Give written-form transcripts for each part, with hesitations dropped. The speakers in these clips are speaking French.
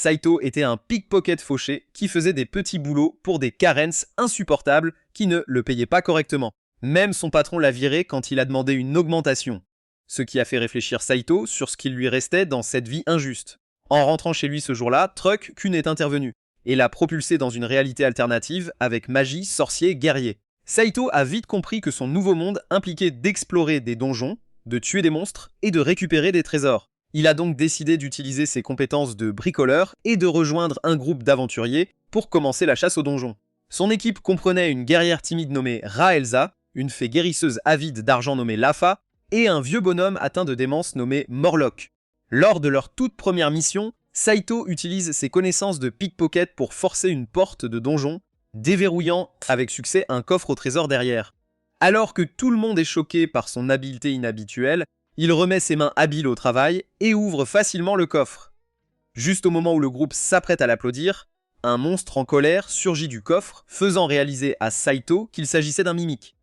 Saito était un pickpocket fauché qui faisait des petits boulots pour des carences insupportables qui ne le payaient pas correctement. Même son patron l'a viré quand il a demandé une augmentation. Ce qui a fait réfléchir Saito sur ce qu'il lui restait dans cette vie injuste. En rentrant chez lui ce jour-là, Truck Kun est intervenu et l'a propulsé dans une réalité alternative avec magie, sorcier, guerrier. Saito a vite compris que son nouveau monde impliquait d'explorer des donjons, de tuer des monstres et de récupérer des trésors. Il a donc décidé d'utiliser ses compétences de bricoleur et de rejoindre un groupe d'aventuriers pour commencer la chasse aux donjons. Son équipe comprenait une guerrière timide nommée Raelza, une fée guérisseuse avide d'argent nommée Lafa, et un vieux bonhomme atteint de démence nommé Morlock. Lors de leur toute première mission, Saito utilise ses connaissances de pickpocket pour forcer une porte de donjon, déverrouillant avec succès un coffre au trésor derrière. Alors que tout le monde est choqué par son habileté inhabituelle, il remet ses mains habiles au travail et ouvre facilement le coffre. Juste au moment où le groupe s'apprête à l'applaudir, un monstre en colère surgit du coffre, faisant réaliser à Saito qu'il s'agissait d'un mimique.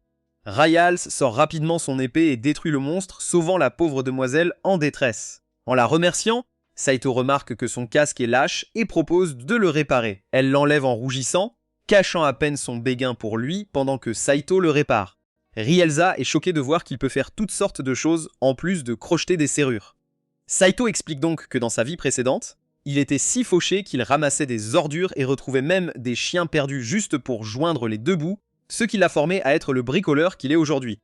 Rayals sort rapidement son épée et détruit le monstre, sauvant la pauvre demoiselle en détresse. En la remerciant, Saito remarque que son casque est lâche et propose de le réparer. Elle l'enlève en rougissant, cachant à peine son béguin pour lui pendant que Saito le répare. Rielza est choqué de voir qu'il peut faire toutes sortes de choses en plus de crocheter des serrures. Saito explique donc que dans sa vie précédente, il était si fauché qu'il ramassait des ordures et retrouvait même des chiens perdus juste pour joindre les deux bouts, ce qui l'a formé à être le bricoleur qu'il est aujourd'hui.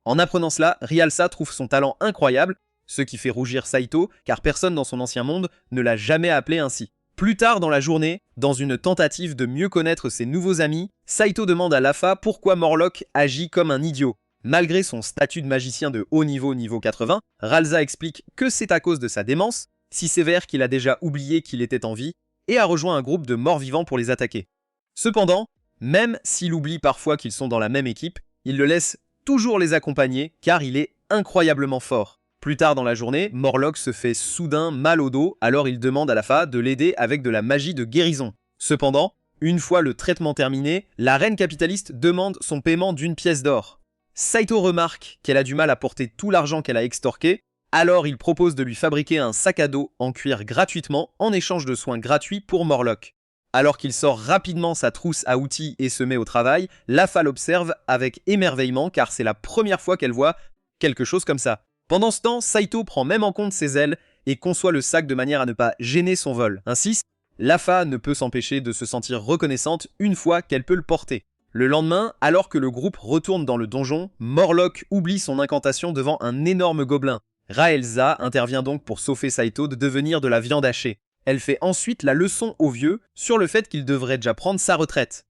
En apprenant cela, Rialsa trouve son talent incroyable, ce qui fait rougir Saito car personne dans son ancien monde ne l'a jamais appelé ainsi. Plus tard dans la journée, dans une tentative de mieux connaître ses nouveaux amis, Saito demande à Lafa pourquoi Morlock agit comme un idiot. Malgré son statut de magicien de haut niveau 80, Ralza explique que c'est à cause de sa démence, si sévère qu'il a déjà oublié qu'il était en vie, et a rejoint un groupe de morts-vivants pour les attaquer. Cependant, même s'il oublie parfois qu'ils sont dans la même équipe, il le laisse toujours les accompagner car il est incroyablement fort. Plus tard dans la journée, Morlock se fait soudain mal au dos, alors il demande à Lafa de l'aider avec de la magie de guérison. Cependant, une fois le traitement terminé, la reine capitaliste demande son paiement d'1 pièce d'or. Saito remarque qu'elle a du mal à porter tout l'argent qu'elle a extorqué, alors il propose de lui fabriquer un sac à dos en cuir gratuitement en échange de soins gratuits pour Morlock. Alors qu'il sort rapidement sa trousse à outils et se met au travail, Lafa l'observe avec émerveillement car c'est la première fois qu'elle voit quelque chose comme ça. Pendant ce temps, Saito prend même en compte ses ailes et conçoit le sac de manière à ne pas gêner son vol. Ainsi, Lafa ne peut s'empêcher de se sentir reconnaissante une fois qu'elle peut le porter. Le lendemain, alors que le groupe retourne dans le donjon, Morlock oublie son incantation devant un énorme gobelin. Raelza intervient donc pour sauver Saito de devenir de la viande hachée. Elle fait ensuite la leçon au vieux sur le fait qu'il devrait déjà prendre sa retraite,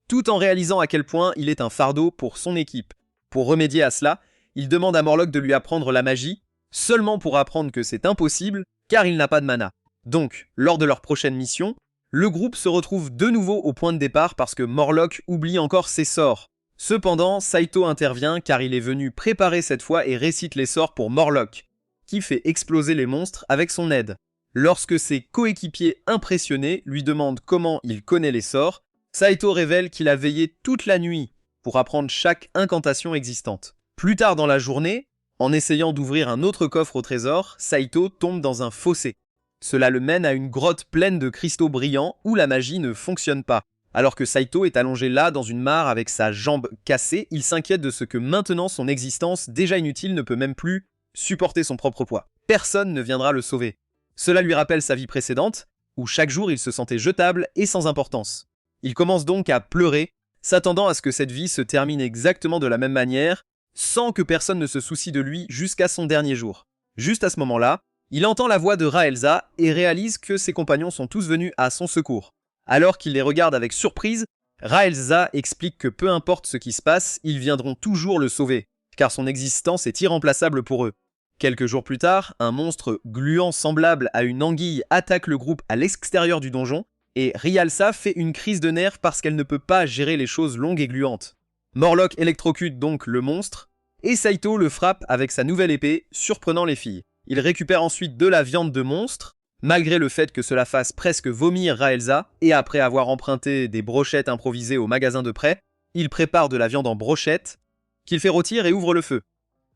tout en réalisant à quel point il est un fardeau pour son équipe. Pour remédier à cela, il demande à Morlock de lui apprendre la magie, seulement pour apprendre que c'est impossible, car il n'a pas de mana. Donc, lors de leur prochaine mission, le groupe se retrouve de nouveau au point de départ parce que Morlock oublie encore ses sorts. Cependant, Saito intervient car il est venu préparer cette fois et récite les sorts pour Morlock, qui fait exploser les monstres avec son aide. Lorsque ses coéquipiers impressionnés lui demandent comment il connaît les sorts, Saito révèle qu'il a veillé toute la nuit pour apprendre chaque incantation existante. Plus tard dans la journée, en essayant d'ouvrir un autre coffre au trésor, Saito tombe dans un fossé. Cela le mène à une grotte pleine de cristaux brillants où la magie ne fonctionne pas. Alors que Saito est allongé là dans une mare avec sa jambe cassée, il s'inquiète de ce que maintenant son existence déjà inutile ne peut même plus supporter son propre poids. Personne ne viendra le sauver. Cela lui rappelle sa vie précédente, où chaque jour il se sentait jetable et sans importance. Il commence donc à pleurer, s'attendant à ce que cette vie se termine exactement de la même manière, sans que personne ne se soucie de lui jusqu'à son dernier jour. Juste à ce moment-là, il entend la voix de Raelza et réalise que ses compagnons sont tous venus à son secours. Alors qu'il les regarde avec surprise, Raelza explique que peu importe ce qui se passe, ils viendront toujours le sauver, car son existence est irremplaçable pour eux. Quelques jours plus tard, un monstre gluant semblable à une anguille attaque le groupe à l'extérieur du donjon, et Rialsa fait une crise de nerfs parce qu'elle ne peut pas gérer les choses longues et gluantes. Morlock électrocute donc le monstre, et Saito le frappe avec sa nouvelle épée, surprenant les filles. Il récupère ensuite de la viande de monstre, malgré le fait que cela fasse presque vomir Raelza, et après avoir emprunté des brochettes improvisées au magasin de prêt, il prépare de la viande en brochettes, qu'il fait rôtir et ouvre le feu.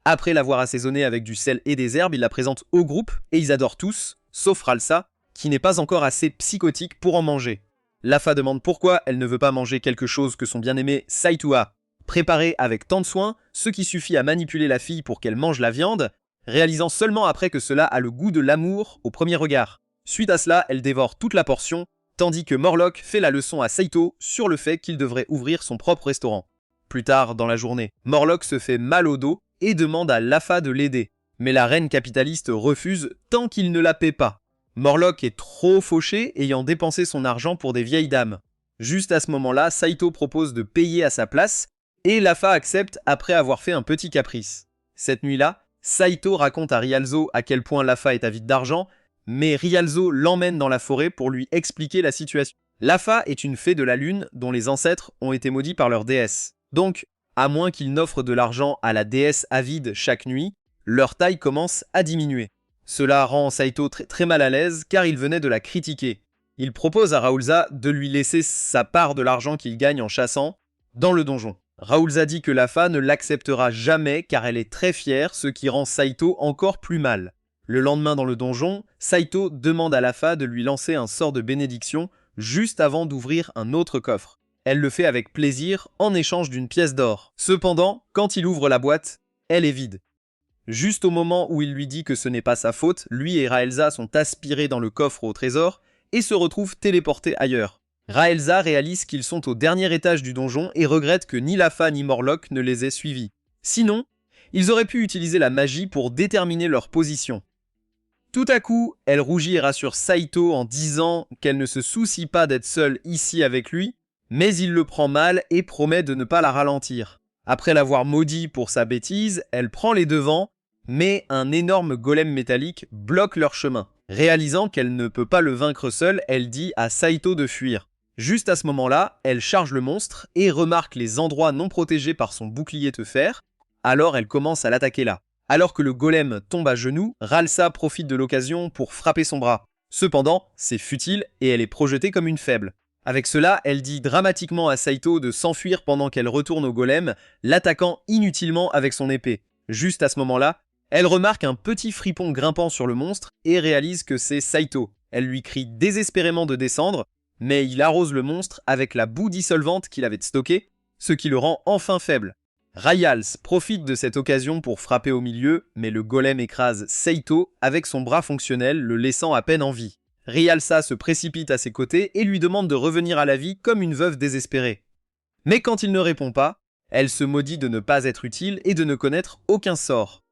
Après l'avoir assaisonnée avec du sel et des herbes, il la présente au groupe, et ils adorent tous, sauf Ralsa, qui n'est pas encore assez psychotique pour en manger. Lafa demande pourquoi elle ne veut pas manger quelque chose que son bien-aimé Saito a préparé avec tant de soin, ce qui suffit à manipuler la fille pour qu'elle mange la viande, réalisant seulement après que cela a le goût de l'amour au premier regard. Suite à cela, elle dévore toute la portion, tandis que Morlock fait la leçon à Saito sur le fait qu'il devrait ouvrir son propre restaurant. Plus tard dans la journée, Morlock se fait mal au dos et demande à Lafa de l'aider. Mais la reine capitaliste refuse tant qu'il ne la paie pas. Morlock est trop fauché, ayant dépensé son argent pour des vieilles dames. Juste à ce moment-là, Saito propose de payer à sa place, et Lafa accepte après avoir fait un petit caprice. Cette nuit-là, Saito raconte à Rialzo à quel point Lafa est avide d'argent, mais Rialzo l'emmène dans la forêt pour lui expliquer la situation. Lafa est une fée de la lune dont les ancêtres ont été maudits par leur déesse. Donc, à moins qu'ils n'offrent de l'argent à la déesse avide chaque nuit, leur taille commence à diminuer. Cela rend Saito très mal à l'aise car il venait de la critiquer. Il propose à Raoulza de lui laisser sa part de l'argent qu'il gagne en chassant dans le donjon. Raoulza dit que Lafa ne l'acceptera jamais car elle est très fière, ce qui rend Saito encore plus mal. Le lendemain dans le donjon, Saito demande à Lafa de lui lancer un sort de bénédiction juste avant d'ouvrir un autre coffre. Elle le fait avec plaisir en échange d'une pièce d'or. Cependant, quand il ouvre la boîte, elle est vide. Juste au moment où il lui dit que ce n'est pas sa faute, lui et Raelza sont aspirés dans le coffre au trésor et se retrouvent téléportés ailleurs. Raelza réalise qu'ils sont au dernier étage du donjon et regrette que ni Lafa ni Morlock ne les aient suivis. Sinon, ils auraient pu utiliser la magie pour déterminer leur position. Tout à coup, elle rougit et rassure Saito en disant qu'elle ne se soucie pas d'être seule ici avec lui, mais il le prend mal et promet de ne pas la ralentir. Après l'avoir maudit pour sa bêtise, elle prend les devants, mais un énorme golem métallique bloque leur chemin. Réalisant qu'elle ne peut pas le vaincre seule, elle dit à Saito de fuir. Juste à ce moment-là, elle charge le monstre et remarque les endroits non protégés par son bouclier de fer, alors elle commence à l'attaquer là. Alors que le golem tombe à genoux, Rhalsa profite de l'occasion pour frapper son bras. Cependant, c'est futile et elle est projetée comme une faible. Avec cela, elle dit dramatiquement à Saito de s'enfuir pendant qu'elle retourne au golem, l'attaquant inutilement avec son épée. Juste à ce moment-là, elle remarque un petit fripon grimpant sur le monstre et réalise que c'est Saito. Elle lui crie désespérément de descendre, mais il arrose le monstre avec la boue dissolvante qu'il avait stockée, ce qui le rend enfin faible. Rayals profite de cette occasion pour frapper au milieu, mais le golem écrase Saito avec son bras fonctionnel, le laissant à peine en vie. Rialsa se précipite à ses côtés et lui demande de revenir à la vie comme une veuve désespérée. Mais quand il ne répond pas, elle se maudit de ne pas être utile et de ne connaître aucun sort.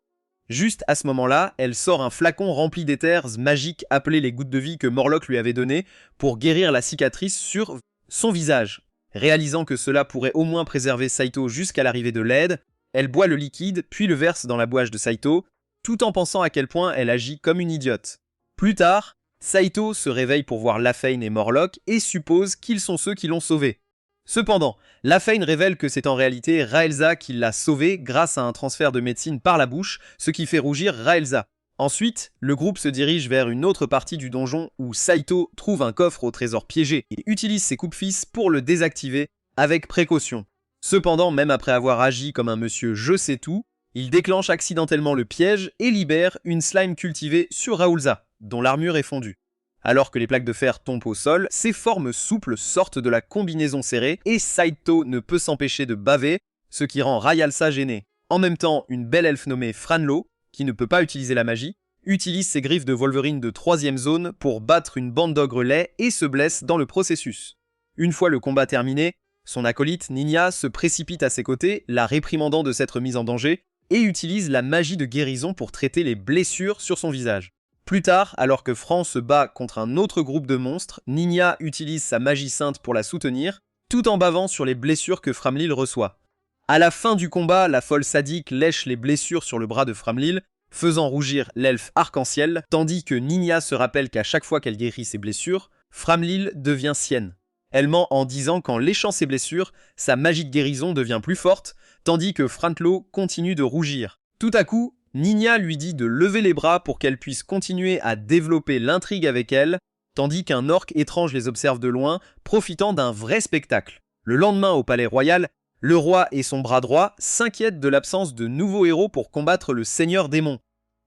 Juste à ce moment-là, elle sort un flacon rempli d'éthers magiques appelés les gouttes de vie que Morlock lui avait données pour guérir la cicatrice sur son visage. Réalisant que cela pourrait au moins préserver Saito jusqu'à l'arrivée de l'aide, elle boit le liquide puis le verse dans la bouche de Saito, tout en pensant à quel point elle agit comme une idiote. Plus tard, Saito se réveille pour voir Lafane et Morlock et suppose qu'ils sont ceux qui l'ont sauvé. Cependant, Lafane révèle que c'est en réalité Raelza qui l'a sauvé grâce à un transfert de médecine par la bouche, ce qui fait rougir Raelza. Ensuite, le groupe se dirige vers une autre partie du donjon où Saito trouve un coffre au trésor piégé et utilise ses coupe-fils pour le désactiver avec précaution. Cependant, même après avoir agi comme un monsieur je sais tout, il déclenche accidentellement le piège et libère une slime cultivée sur Raoulza, dont l'armure est fondue. Alors que les plaques de fer tombent au sol, ces formes souples sortent de la combinaison serrée et Saito ne peut s'empêcher de baver, ce qui rend Rayalsa gêné. En même temps, une belle elfe nommée Franlo, qui ne peut pas utiliser la magie, utilise ses griffes de Wolverine de 3ème zone pour battre une bande d'ogres laids et se blesse dans le processus. Une fois le combat terminé, son acolyte Ninya se précipite à ses côtés, la réprimandant de s'être mise en danger, et utilise la magie de guérison pour traiter les blessures sur son visage. Plus tard, alors que Fran se bat contre un autre groupe de monstres, Ninya utilise sa magie sainte pour la soutenir, tout en bavant sur les blessures que Framlil reçoit. À la fin du combat, la folle sadique lèche les blessures sur le bras de Framlil, faisant rougir l'elfe arc-en-ciel, tandis que Ninya se rappelle qu'à chaque fois qu'elle guérit ses blessures, Framlil devient sienne. Elle ment en disant qu'en léchant ses blessures, sa magie de guérison devient plus forte, tandis que Frantlo continue de rougir. Tout à coup, Ninya lui dit de lever les bras pour qu'elle puisse continuer à développer l'intrigue avec elle, tandis qu'un orc étrange les observe de loin, profitant d'un vrai spectacle. Le lendemain au palais royal, le roi et son bras droit s'inquiètent de l'absence de nouveaux héros pour combattre le seigneur démon.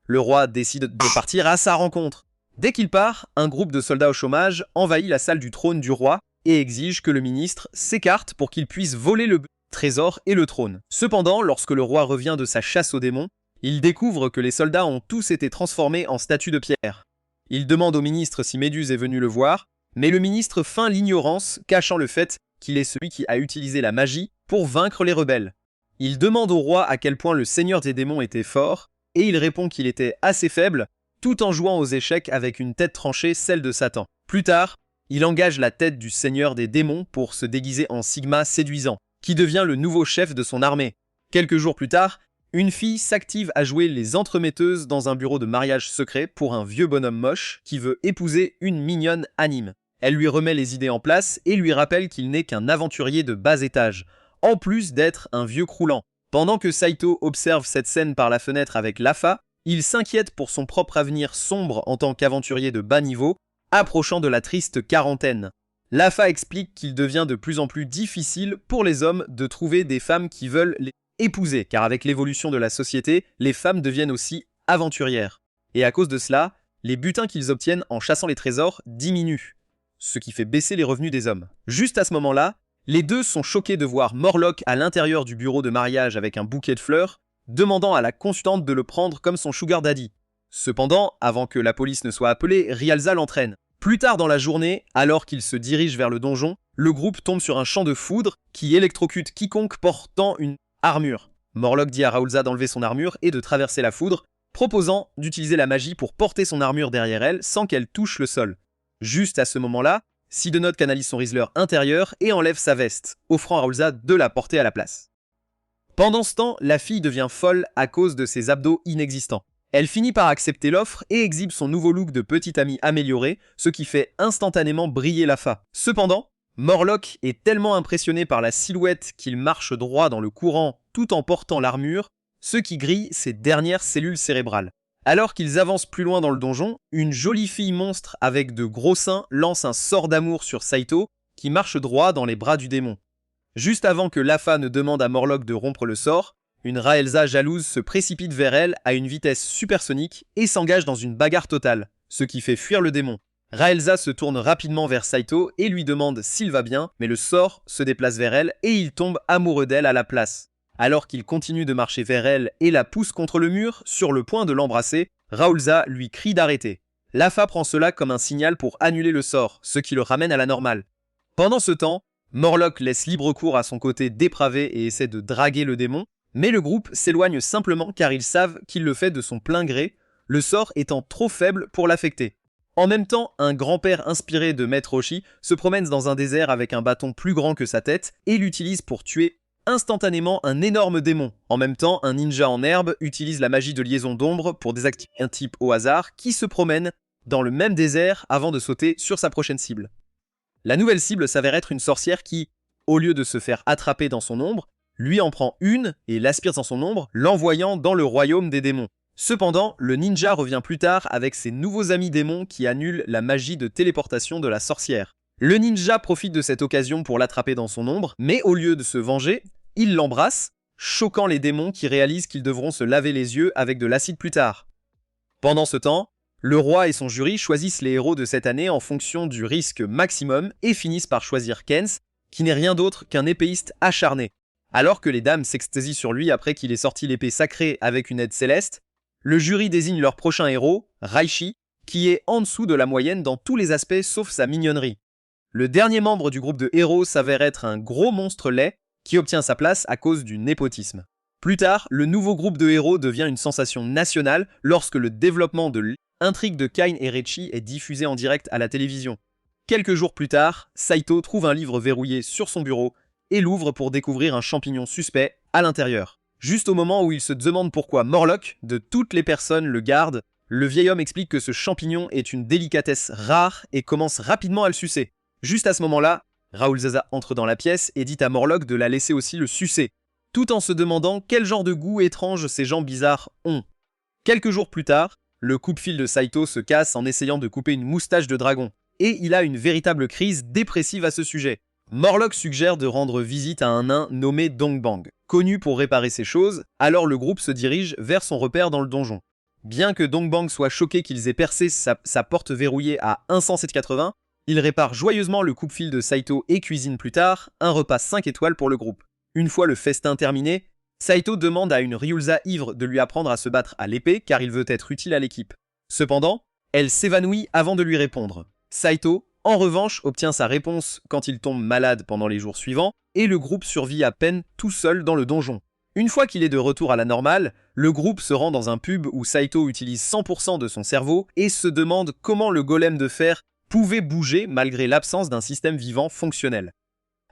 Le roi décide de partir à sa rencontre. Dès qu'il part, un groupe de soldats au chômage envahit la salle du trône du roi et exige que le ministre s'écarte pour qu'il puisse voler le trésor et le trône. Cependant, lorsque le roi revient de sa chasse aux démons, il découvre que les soldats ont tous été transformés en statues de pierre. Il demande au ministre si Méduse est venu le voir, mais le ministre feint l'ignorance, cachant le fait qu'il est celui qui a utilisé la magie pour vaincre les rebelles. Il demande au roi à quel point le seigneur des démons était fort, et il répond qu'il était assez faible, tout en jouant aux échecs avec une tête tranchée, celle de Satan. Plus tard, il engage la tête du seigneur des démons pour se déguiser en Sigma séduisant, qui devient le nouveau chef de son armée. Quelques jours plus tard, une fille s'active à jouer les entremetteuses dans un bureau de mariage secret pour un vieux bonhomme moche qui veut épouser une mignonne anime. Elle lui remet les idées en place et lui rappelle qu'il n'est qu'un aventurier de bas étage, en plus d'être un vieux croulant. Pendant que Saito observe cette scène par la fenêtre avec Lafa, il s'inquiète pour son propre avenir sombre en tant qu'aventurier de bas niveau, approchant de la triste quarantaine. Lafa explique qu'il devient de plus en plus difficile pour les hommes de trouver des femmes qui veulent les épouser, car avec l'évolution de la société, les femmes deviennent aussi aventurières. Et à cause de cela, les butins qu'ils obtiennent en chassant les trésors diminuent, ce qui fait baisser les revenus des hommes. Juste à ce moment-là, les deux sont choqués de voir Morlock à l'intérieur du bureau de mariage avec un bouquet de fleurs, demandant à la consultante de le prendre comme son sugar daddy. Cependant, avant que la police ne soit appelée, Rialza l'entraîne. Plus tard dans la journée, alors qu'il se dirige vers le donjon, le groupe tombe sur un champ de foudre qui électrocute quiconque portant une armure. Morlock dit à Raoulza d'enlever son armure et de traverser la foudre, proposant d'utiliser la magie pour porter son armure derrière elle sans qu'elle touche le sol. Juste à ce moment-là, Sidenot canalise son Rizzler intérieur et enlève sa veste, offrant à Raoulza de la porter à la place. Pendant ce temps, la fille devient folle à cause de ses abdos inexistants. Elle finit par accepter l'offre et exhibe son nouveau look de petite amie améliorée, ce qui fait instantanément briller Lafa. Cependant, Morlock est tellement impressionné par la silhouette qu'il marche droit dans le courant tout en portant l'armure, ce qui grille ses dernières cellules cérébrales. Alors qu'ils avancent plus loin dans le donjon, une jolie fille monstre avec de gros seins lance un sort d'amour sur Saito, qui marche droit dans les bras du démon. Juste avant que Lafa ne demande à Morlock de rompre le sort, une Raelza jalouse se précipite vers elle à une vitesse supersonique et s'engage dans une bagarre totale, ce qui fait fuir le démon. Raelza se tourne rapidement vers Saito et lui demande s'il va bien, mais le sort se déplace vers elle et il tombe amoureux d'elle à la place. Alors qu'il continue de marcher vers elle et la pousse contre le mur, sur le point de l'embrasser, Raoulza lui crie d'arrêter. Lafa prend cela comme un signal pour annuler le sort, ce qui le ramène à la normale. Pendant ce temps, Morlock laisse libre cours à son côté dépravé et essaie de draguer le démon, mais le groupe s'éloigne simplement car ils savent qu'il le fait de son plein gré, le sort étant trop faible pour l'affecter. En même temps, un grand-père inspiré de Maître Oshi se promène dans un désert avec un bâton plus grand que sa tête et l'utilise pour tuer instantanément un énorme démon. En même temps, un ninja en herbe utilise la magie de liaison d'ombre pour désactiver un type au hasard qui se promène dans le même désert avant de sauter sur sa prochaine cible. La nouvelle cible s'avère être une sorcière qui, au lieu de se faire attraper dans son ombre, lui en prend une et l'aspire dans son ombre, l'envoyant dans le royaume des démons. Cependant, le ninja revient plus tard avec ses nouveaux amis démons qui annulent la magie de téléportation de la sorcière. Le ninja profite de cette occasion pour l'attraper dans son ombre, mais au lieu de se venger, il l'embrasse, choquant les démons qui réalisent qu'ils devront se laver les yeux avec de l'acide plus tard. Pendant ce temps, le roi et son jury choisissent les héros de cette année en fonction du risque maximum et finissent par choisir Kens, qui n'est rien d'autre qu'un épéiste acharné. Alors que les dames s'extasient sur lui après qu'il ait sorti l'épée sacrée avec une aide céleste, le jury désigne leur prochain héros, Raishi, qui est en dessous de la moyenne dans tous les aspects sauf sa mignonnerie. Le dernier membre du groupe de héros s'avère être un gros monstre laid qui obtient sa place à cause du népotisme. Plus tard, le nouveau groupe de héros devient une sensation nationale lorsque le développement de l'intrigue de Kain et Rechi est diffusé en direct à la télévision. Quelques jours plus tard, Saito trouve un livre verrouillé sur son bureau et l'ouvre pour découvrir un champignon suspect à l'intérieur. Juste au moment où il se demande pourquoi Morlock, de toutes les personnes, le garde, le vieil homme explique que ce champignon est une délicatesse rare et commence rapidement à le sucer. Juste à ce moment-là, Raoulza entre dans la pièce et dit à Morlock de la laisser aussi le sucer, tout en se demandant quel genre de goût étrange ces gens bizarres ont. Quelques jours plus tard, le coupe-fil de Saito se casse en essayant de couper une moustache de dragon, et il a une véritable crise dépressive à ce sujet. Morlock suggère de rendre visite à un nain nommé Dongbang, connu pour réparer ces choses, alors le groupe se dirige vers son repère dans le donjon. Bien que Dongbang soit choqué qu'ils aient percé sa porte verrouillée à 107,80, il répare joyeusement le coupe-fil de Saito et cuisine plus tard un repas 5 étoiles pour le groupe. Une fois le festin terminé, Saito demande à une Ryuza ivre de lui apprendre à se battre à l'épée car il veut être utile à l'équipe. Cependant, elle s'évanouit avant de lui répondre. Saito, en revanche, obtient sa réponse quand il tombe malade pendant les jours suivants et le groupe survit à peine tout seul dans le donjon. Une fois qu'il est de retour à la normale, le groupe se rend dans un pub où Saito utilise 100% de son cerveau et se demande comment le golem de fer pouvait bouger malgré l'absence d'un système vivant fonctionnel.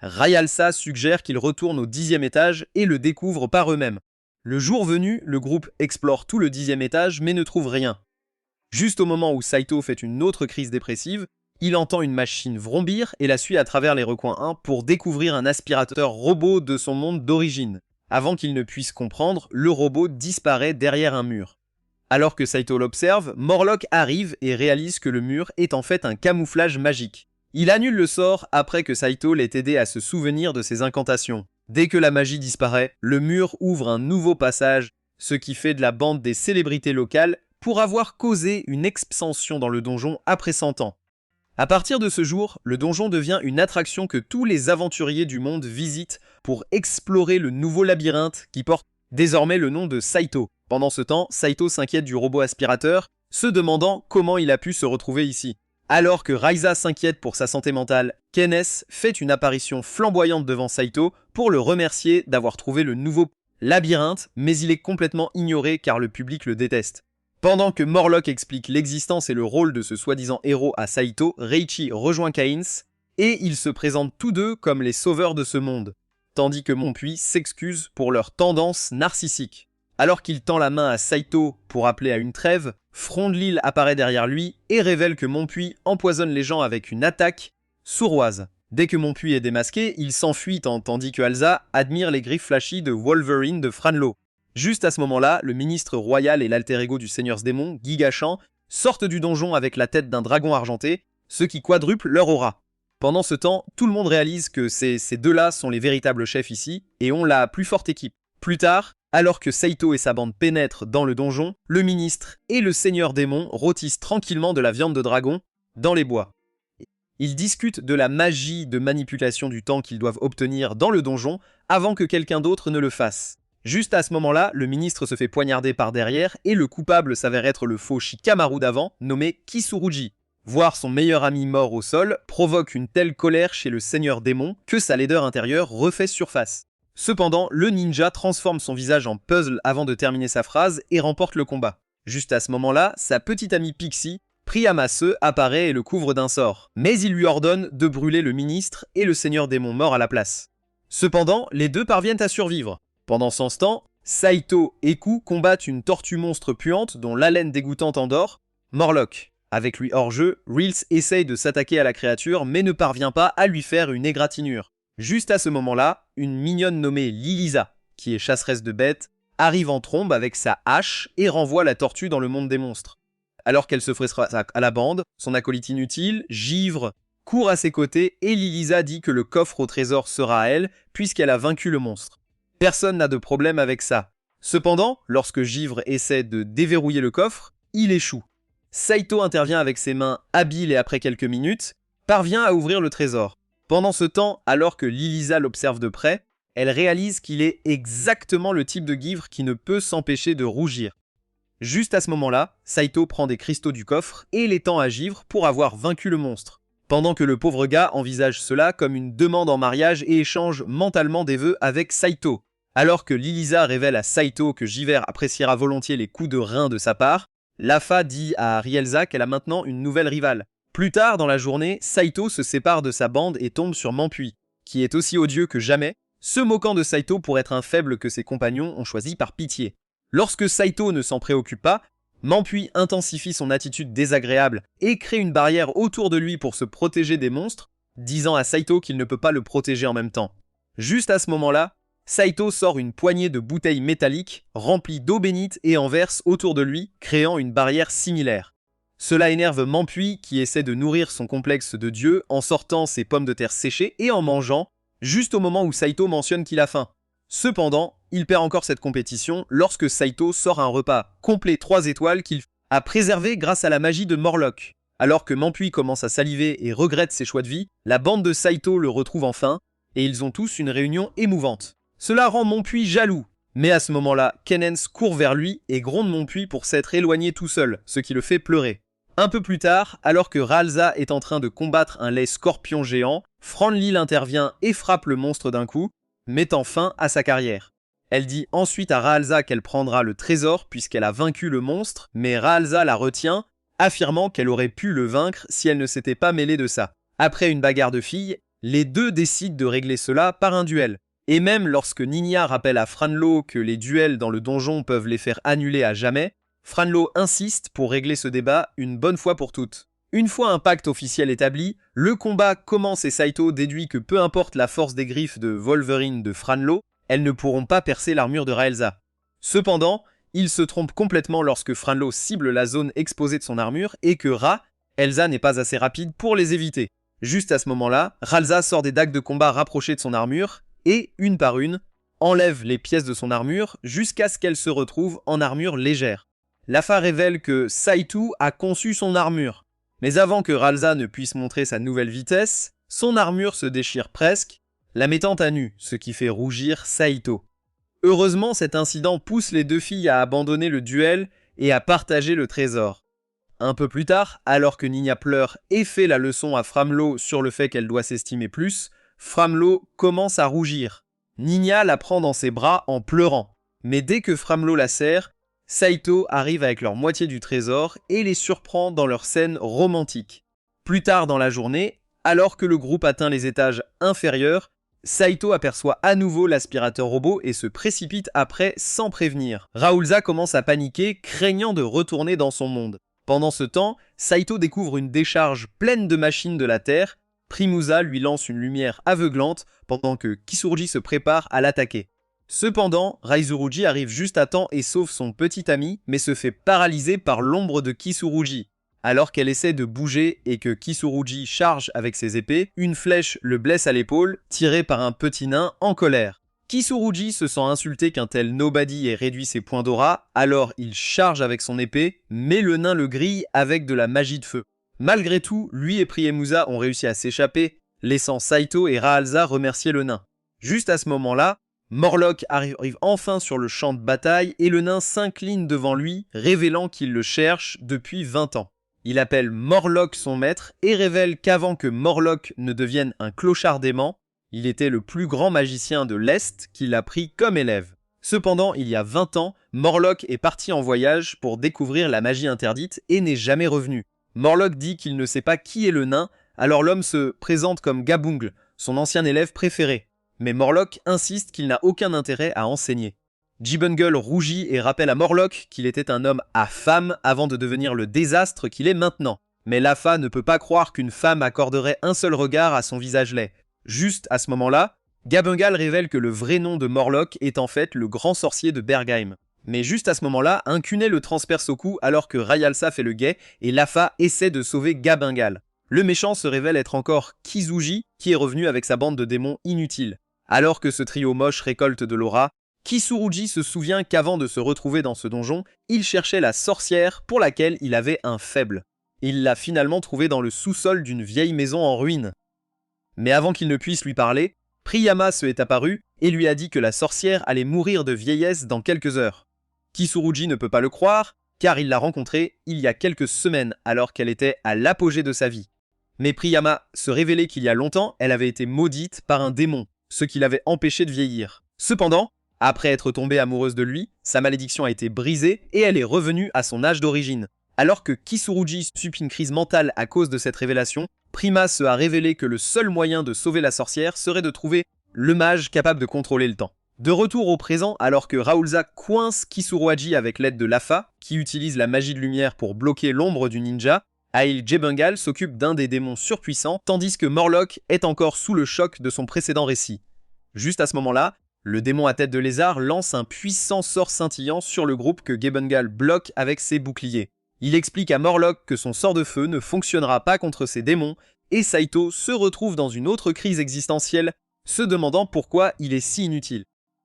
Rayalsa suggère qu'ils retournent au 10e étage et le découvrent par eux-mêmes. Le jour venu, le groupe explore tout le 10e étage mais ne trouve rien. Juste au moment où Saito fait une autre crise dépressive, il entend une machine vrombir et la suit à travers les recoins 1 pour découvrir un aspirateur robot de son monde d'origine. Avant qu'il ne puisse comprendre, le robot disparaît derrière un mur. Alors que Saito l'observe, Morlock arrive et réalise que le mur est en fait un camouflage magique. Il annule le sort après que Saito l'ait aidé à se souvenir de ses incantations. Dès que la magie disparaît, le mur ouvre un nouveau passage, ce qui fait de la bande des célébrités locales pour avoir causé une expansion dans le donjon après 100 ans. À partir de ce jour, le donjon devient une attraction que tous les aventuriers du monde visitent pour explorer le nouveau labyrinthe qui porte désormais le nom de Saito. Pendant ce temps, Saito s'inquiète du robot aspirateur, se demandant comment il a pu se retrouver ici. Alors que Raiza s'inquiète pour sa santé mentale, Kenneth fait une apparition flamboyante devant Saito pour le remercier d'avoir trouvé le nouveau labyrinthe, mais il est complètement ignoré car le public le déteste. Pendant que Morlock explique l'existence et le rôle de ce soi-disant héros à Saito, Reichi rejoint Cairns et ils se présentent tous deux comme les sauveurs de ce monde, tandis que Monpuy s'excuse pour leur tendance narcissique. Alors qu'il tend la main à Saito pour appeler à une trêve, Frondlil apparaît derrière lui et révèle que Monpuy empoisonne les gens avec une attaque sourroise. Dès que Monpuy est démasqué, il s'enfuit tandis que Alza admire les griffes flashy de Wolverine de Franlo. Juste à ce moment-là, le ministre royal et l'alter ego du Seigneur Démon, Gigachan, sortent du donjon avec la tête d'un dragon argenté, ce qui quadruple leur aura. Pendant ce temps, tout le monde réalise que ces deux-là sont les véritables chefs ici et ont la plus forte équipe. Plus tard, alors que Saito et sa bande pénètrent dans le donjon, le ministre et le Seigneur Démon rôtissent tranquillement de la viande de dragon dans les bois. Ils discutent de la magie de manipulation du temps qu'ils doivent obtenir dans le donjon avant que quelqu'un d'autre ne le fasse. Juste à ce moment-là, le ministre se fait poignarder par derrière et le coupable s'avère être le faux Shikamaru d'avant, nommé Kisurugi. Voir son meilleur ami mort au sol provoque une telle colère chez le Seigneur Démon que sa laideur intérieure refait surface. Cependant, le ninja transforme son visage en puzzle avant de terminer sa phrase et remporte le combat. Juste à ce moment-là, sa petite amie Pixie, Priyamase, apparaît et le couvre d'un sort. Mais il lui ordonne de brûler le ministre et le Seigneur Démon mort à la place. Cependant, les deux parviennent à survivre. Pendant ce temps, Saito et Ku combattent une tortue monstre puante dont l'haleine dégoûtante endort Morlock. Avec lui hors jeu, Reels essaye de s'attaquer à la créature mais ne parvient pas à lui faire une égratignure. Juste à ce moment-là, une mignonne nommée Lilisa, qui est chasseresse de bêtes, arrive en trombe avec sa hache et renvoie la tortue dans le monde des monstres. Alors qu'elle se frustera à la bande, son acolyte inutile, Givre, court à ses côtés et Lilisa dit que le coffre au trésor sera à elle puisqu'elle a vaincu le monstre. Personne n'a de problème avec ça. Cependant, lorsque Givre essaie de déverrouiller le coffre, il échoue. Saito intervient avec ses mains habiles et après quelques minutes, parvient à ouvrir le trésor. Pendant ce temps, alors que Lilisa l'observe de près, elle réalise qu'il est exactement le type de Givre qui ne peut s'empêcher de rougir. Juste à ce moment-là, Saito prend des cristaux du coffre et les tend à Givre pour avoir vaincu le monstre. Pendant que le pauvre gars envisage cela comme une demande en mariage et échange mentalement des vœux avec Saito. Alors que Lilisa révèle à Saito que Givre appréciera volontiers les coups de rein de sa part, Lafa dit à Rielza qu'elle a maintenant une nouvelle rivale. Plus tard dans la journée, Saito se sépare de sa bande et tombe sur Mampuy, qui est aussi odieux que jamais, se moquant de Saito pour être un faible que ses compagnons ont choisi par pitié. Lorsque Saito ne s'en préoccupe pas, Mampuy intensifie son attitude désagréable et crée une barrière autour de lui pour se protéger des monstres, disant à Saito qu'il ne peut pas le protéger en même temps. Juste à ce moment-là, Saito sort une poignée de bouteilles métalliques remplies d'eau bénite et en verse autour de lui, créant une barrière similaire. Cela énerve Mampuy qui essaie de nourrir son complexe de dieu en sortant ses pommes de terre séchées et en mangeant, juste au moment où Saito mentionne qu'il a faim. Cependant, il perd encore cette compétition lorsque Saito sort un repas complet 3 étoiles qu'il a préservé grâce à la magie de Morlock. Alors que Mampui commence à saliver et regrette ses choix de vie, la bande de Saito le retrouve enfin, et ils ont tous une réunion émouvante. Cela rend Mampui jaloux, mais à ce moment-là, Kenens court vers lui et gronde Mampui pour s'être éloigné tout seul, ce qui le fait pleurer. Un peu plus tard, alors que Ralza est en train de combattre un lait scorpion géant, Franlil intervient et frappe le monstre d'un coup, mettant fin à sa carrière. Elle dit ensuite à Ralza qu'elle prendra le trésor puisqu'elle a vaincu le monstre, mais Ralza la retient, affirmant qu'elle aurait pu le vaincre si elle ne s'était pas mêlée de ça. Après une bagarre de filles, les deux décident de régler cela par un duel. Et même lorsque Ninia rappelle à Franlo que les duels dans le donjon peuvent les faire annuler à jamais, Franlo insiste pour régler ce débat une bonne fois pour toutes. Une fois un pacte officiel établi, le combat commence et Saito déduit que peu importe la force des griffes de Wolverine de Franlo, elles ne pourront pas percer l'armure de Raelza. Cependant, il se trompe complètement lorsque Franlo cible la zone exposée de son armure et que Elsa n'est pas assez rapide pour les éviter. Juste à ce moment-là, Ralza sort des dagues de combat rapprochées de son armure et, une par une, enlève les pièces de son armure jusqu'à ce qu'elle se retrouve en armure légère. Lafa révèle que Saito a conçu son armure, mais avant que Ralza ne puisse montrer sa nouvelle vitesse, son armure se déchire presque, la mettant à nu, ce qui fait rougir Saito. Heureusement, cet incident pousse les deux filles à abandonner le duel et à partager le trésor. Un peu plus tard, alors que Ninia pleure et fait la leçon à Framlo sur le fait qu'elle doit s'estimer plus, Framlo commence à rougir. Ninia la prend dans ses bras en pleurant, mais dès que Framlo la serre, Saito arrive avec leur moitié du trésor et les surprend dans leur scène romantique. Plus tard dans la journée, alors que le groupe atteint les étages inférieurs, Saito aperçoit à nouveau l'aspirateur robot et se précipite après sans prévenir. Raoulza commence à paniquer, craignant de retourner dans son monde. Pendant ce temps, Saito découvre une décharge pleine de machines de la Terre. Primusa lui lance une lumière aveuglante pendant que Kisurugi se prépare à l'attaquer. Cependant, Raizurugi arrive juste à temps et sauve son petit ami, mais se fait paralyser par l'ombre de Kisurugi. Alors qu'elle essaie de bouger et que Kisurugi charge avec ses épées, une flèche le blesse à l'épaule, tirée par un petit nain en colère. Kisurugi se sent insulté qu'un tel nobody ait réduit ses points d'aura, alors il charge avec son épée, mais le nain le grille avec de la magie de feu. Malgré tout, lui et Priemusa ont réussi à s'échapper, laissant Saito et Raalza remercier le nain. Juste à ce moment-là, Morlock arrive enfin sur le champ de bataille et le nain s'incline devant lui, révélant qu'il le cherche depuis 20 ans. Il appelle Morlock son maître et révèle qu'avant que Morlock ne devienne un clochard dément, il était le plus grand magicien de l'Est qu'il a pris comme élève. Cependant, il y a 20 ans, Morlock est parti en voyage pour découvrir la magie interdite et n'est jamais revenu. Morlock dit qu'il ne sait pas qui est le nain, alors l'homme se présente comme Gabungle, son ancien élève préféré. Mais Morlock insiste qu'il n'a aucun intérêt à enseigner. Gibbungle rougit et rappelle à Morlock qu'il était un homme à femme avant de devenir le désastre qu'il est maintenant. Mais Lafa ne peut pas croire qu'une femme accorderait un seul regard à son visage laid. Juste à ce moment-là, Gabungle révèle que le vrai nom de Morlock est en fait le grand sorcier de Bergheim. Mais juste à ce moment-là, un Kunet le transperce au cou alors que Rayalsa fait le guet et Lafa essaie de sauver Gabungle. Le méchant se révèle être encore Kizuji qui est revenu avec sa bande de démons inutiles. Alors que ce trio moche récolte de l'aura, Kisurugi se souvient qu'avant de se retrouver dans ce donjon, il cherchait la sorcière pour laquelle il avait un faible. Il l'a finalement trouvée dans le sous-sol d'une vieille maison en ruine. Mais avant qu'il ne puisse lui parler, Priyama se est apparu et lui a dit que la sorcière allait mourir de vieillesse dans quelques heures. Kisurugi ne peut pas le croire, car il l'a rencontrée il y a quelques semaines alors qu'elle était à l'apogée de sa vie. Mais Priyama se révélait qu'il y a longtemps, elle avait été maudite par un démon, ce qui l'avait empêchée de vieillir. Cependant, après être tombée amoureuse de lui, sa malédiction a été brisée et elle est revenue à son âge d'origine. Alors que Kisurugi subit une crise mentale à cause de cette révélation, Prima se a révélé que le seul moyen de sauver la sorcière serait de trouver le mage capable de contrôler le temps. De retour au présent, alors que Raoulza coince Kisurugi avec l'aide de Lafa, qui utilise la magie de lumière pour bloquer l'ombre du ninja, Ail Jebengal s'occupe d'un des démons surpuissants, tandis que Morlock est encore sous le choc de son précédent récit. Juste à ce moment-là, le démon à tête de lézard lance un puissant sort scintillant sur le groupe que Jebengal bloque avec ses boucliers. Il explique à Morlock que son sort de feu ne fonctionnera pas contre ces démons, et Saito se retrouve dans une autre crise existentielle, se demandant pourquoi il est si inutile.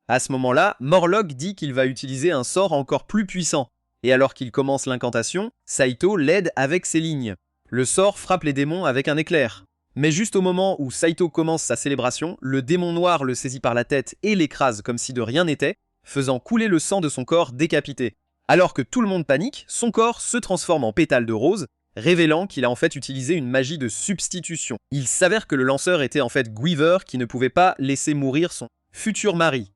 À ce moment-là, Morlock dit qu'il va utiliser un sort encore plus puissant. Et alors qu'il commence l'incantation, Saito l'aide avec ses lignes. Le sort frappe les démons avec un éclair. Mais juste au moment où Saito commence sa célébration, le démon noir le saisit par la tête et l'écrase comme si de rien n'était, faisant couler le sang de son corps décapité. Alors que tout le monde panique, son corps se transforme en pétale de rose, révélant qu'il a en fait utilisé une magie de substitution. Il s'avère que le lanceur était en fait Guyver qui ne pouvait pas laisser mourir son futur mari.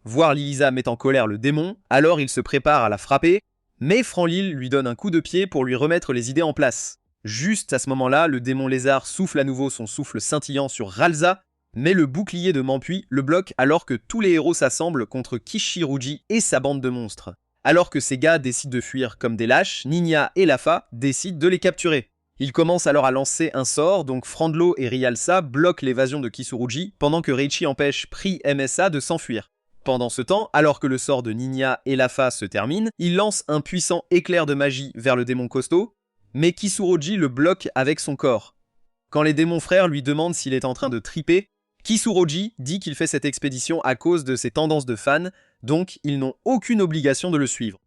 Voir Lilisa met en colère le démon, alors il se prépare à la frapper, mais Franlil lui donne un coup de pied pour lui remettre les idées en place. Juste à ce moment-là, le démon lézard souffle à nouveau son souffle scintillant sur Ralza, mais le bouclier de Mampui le bloque alors que tous les héros s'assemblent contre Kishiruji et sa bande de monstres. Alors que ces gars décident de fuir comme des lâches, Ninya et Lafa décident de les capturer. Ils commencent alors à lancer un sort, donc Frandlo et Rialsa bloquent l'évasion de Kisuruji pendant que Reichi empêche Pri MSA de s'enfuir. Pendant ce temps, alors que le sort de Ninya et Lafa se termine, il lance un puissant éclair de magie vers le démon costaud, mais Kisuruji le bloque avec son corps. Quand les démons frères lui demandent s'il est en train de triper, Kisuruji dit qu'il fait cette expédition à cause de ses tendances de fan, donc ils n'ont aucune obligation de le suivre.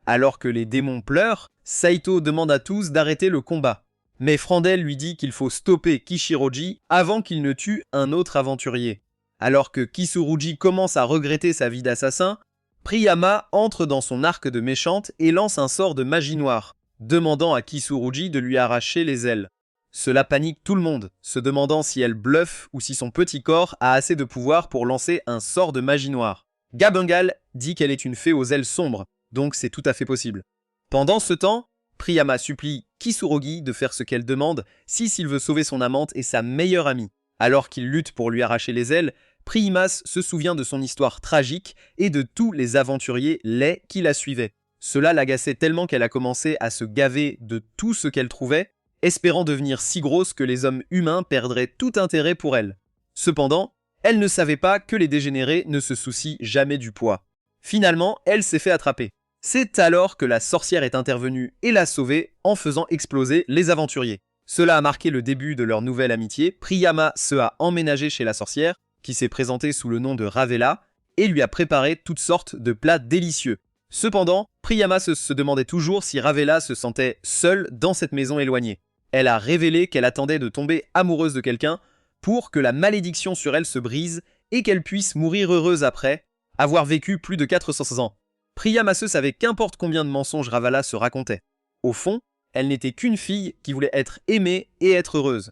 Alors que les démons pleurent, Saito demande à tous d'arrêter le combat. Mais Frandel lui dit qu'il faut stopper Kishiroji avant qu'il ne tue un autre aventurier. Alors que Kisuruji commence à regretter sa vie d'assassin, Priyama entre dans son arc de méchante et lance un sort de magie noire, demandant à Kisuruji de lui arracher les ailes. Cela panique tout le monde, se demandant si elle bluffe ou si son petit corps a assez de pouvoir pour lancer un sort de magie noire. Gabengal dit qu'elle est une fée aux ailes sombres, donc c'est tout à fait possible. Pendant ce temps, Priyama supplie Kisurugi de faire ce qu'elle demande s'il veut sauver son amante et sa meilleure amie. Alors qu'il lutte pour lui arracher les ailes, Priimas se souvient de son histoire tragique et de tous les aventuriers laids qui la suivaient. Cela l'agaçait tellement qu'elle a commencé à se gaver de tout ce qu'elle trouvait, espérant devenir si grosse que les hommes humains perdraient tout intérêt pour elle. Cependant, elle ne savait pas que les dégénérés ne se soucient jamais du poids. Finalement, elle s'est fait attraper. C'est alors que la sorcière est intervenue et l'a sauvée en faisant exploser les aventuriers. Cela a marqué le début de leur nouvelle amitié. Priyama se a emménagé chez la sorcière, qui s'est présentée sous le nom de Ravella, et lui a préparé toutes sortes de plats délicieux. Cependant, Priyama se demandait toujours si Ravella se sentait seule dans cette maison éloignée. Elle a révélé qu'elle attendait de tomber amoureuse de quelqu'un pour que la malédiction sur elle se brise et qu'elle puisse mourir heureuse après avoir vécu plus de 400 ans. Priyama savait qu'importe combien de mensonges Ravella se racontait. Au fond, elle n'était qu'une fille qui voulait être aimée et être heureuse.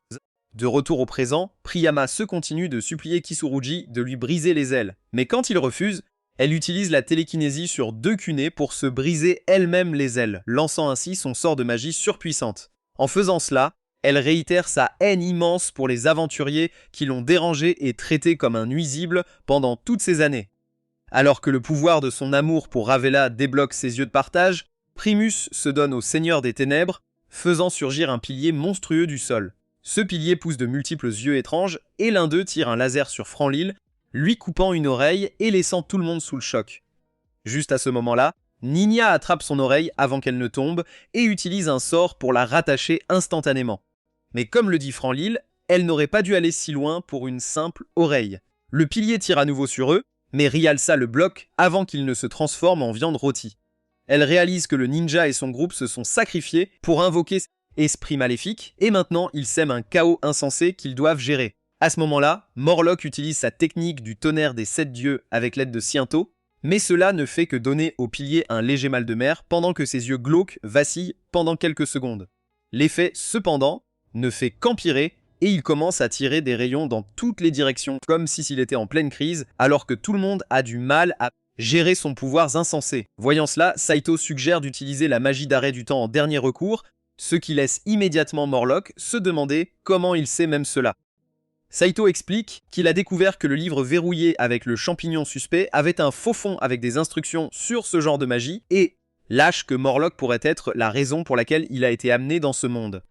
De retour au présent, Priyama continue de supplier Kisurugi de lui briser les ailes. Mais quand il refuse, elle utilise la télékinésie sur Dekune pour se briser elle-même les ailes, lançant ainsi son sort de magie surpuissante. En faisant cela, elle réitère sa haine immense pour les aventuriers qui l'ont dérangée et traitée comme un nuisible pendant toutes ces années. Alors que le pouvoir de son amour pour Ravella débloque ses yeux de partage, Primus se donne au Seigneur des Ténèbres, faisant surgir un pilier monstrueux du sol. Ce pilier pousse de multiples yeux étranges, et l'un d'eux tire un laser sur Franlil, lui coupant une oreille et laissant tout le monde sous le choc. Juste à ce moment-là, Ninya attrape son oreille avant qu'elle ne tombe et utilise un sort pour la rattacher instantanément. Mais comme le dit Franlil, elle n'aurait pas dû aller si loin pour une simple oreille. Le pilier tire à nouveau sur eux, mais Rialsa le bloque avant qu'il ne se transforme en viande rôtie. Elle réalise que le ninja et son groupe se sont sacrifiés pour invoquer esprit maléfique, et maintenant ils sèment un chaos insensé qu'ils doivent gérer. À ce moment-là, Morlock utilise sa technique du tonnerre des 7 dieux avec l'aide de Sciento, mais cela ne fait que donner au pilier un léger mal de mer pendant que ses yeux glauques vacillent pendant quelques secondes. L'effet, cependant, ne fait qu'empirer et il commence à tirer des rayons dans toutes les directions comme s'il était en pleine crise alors que tout le monde a du mal à gérer son pouvoir insensé. Voyant cela, Saito suggère d'utiliser la magie d'arrêt du temps en dernier recours, ce qui laisse immédiatement Morlock se demander comment il sait même cela. Saito explique qu'il a découvert que le livre verrouillé avec le champignon suspect avait un faux fond avec des instructions sur ce genre de magie et lâche que Morlock pourrait être la raison pour laquelle il a été amené dans ce monde.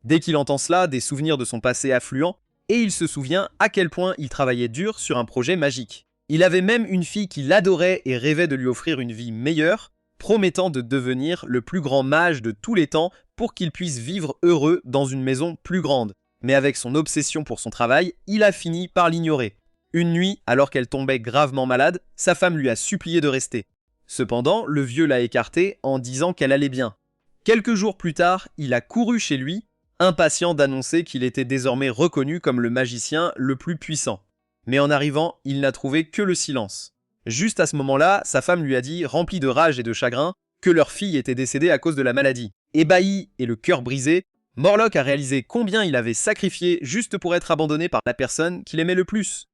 Dès qu'il entend cela, des souvenirs de son passé affluent et il se souvient à quel point il travaillait dur sur un projet magique. Il avait même une fille qui l'adorait et rêvait de lui offrir une vie meilleure, promettant de devenir le plus grand mage de tous les temps pour qu'il puisse vivre heureux dans une maison plus grande. Mais avec son obsession pour son travail, il a fini par l'ignorer. Une nuit, alors qu'elle tombait gravement malade, sa femme lui a supplié de rester. Cependant, le vieux l'a écartée en disant qu'elle allait bien. Quelques jours plus tard, il a couru chez lui, impatient d'annoncer qu'il était désormais reconnu comme le magicien le plus puissant. Mais en arrivant, il n'a trouvé que le silence. Juste à ce moment-là, sa femme lui a dit, remplie de rage et de chagrin, que leur fille était décédée à cause de la maladie. Ébahi et le cœur brisé, Morlock a réalisé combien il avait sacrifié juste pour être abandonné par la personne qu'il aimait le plus.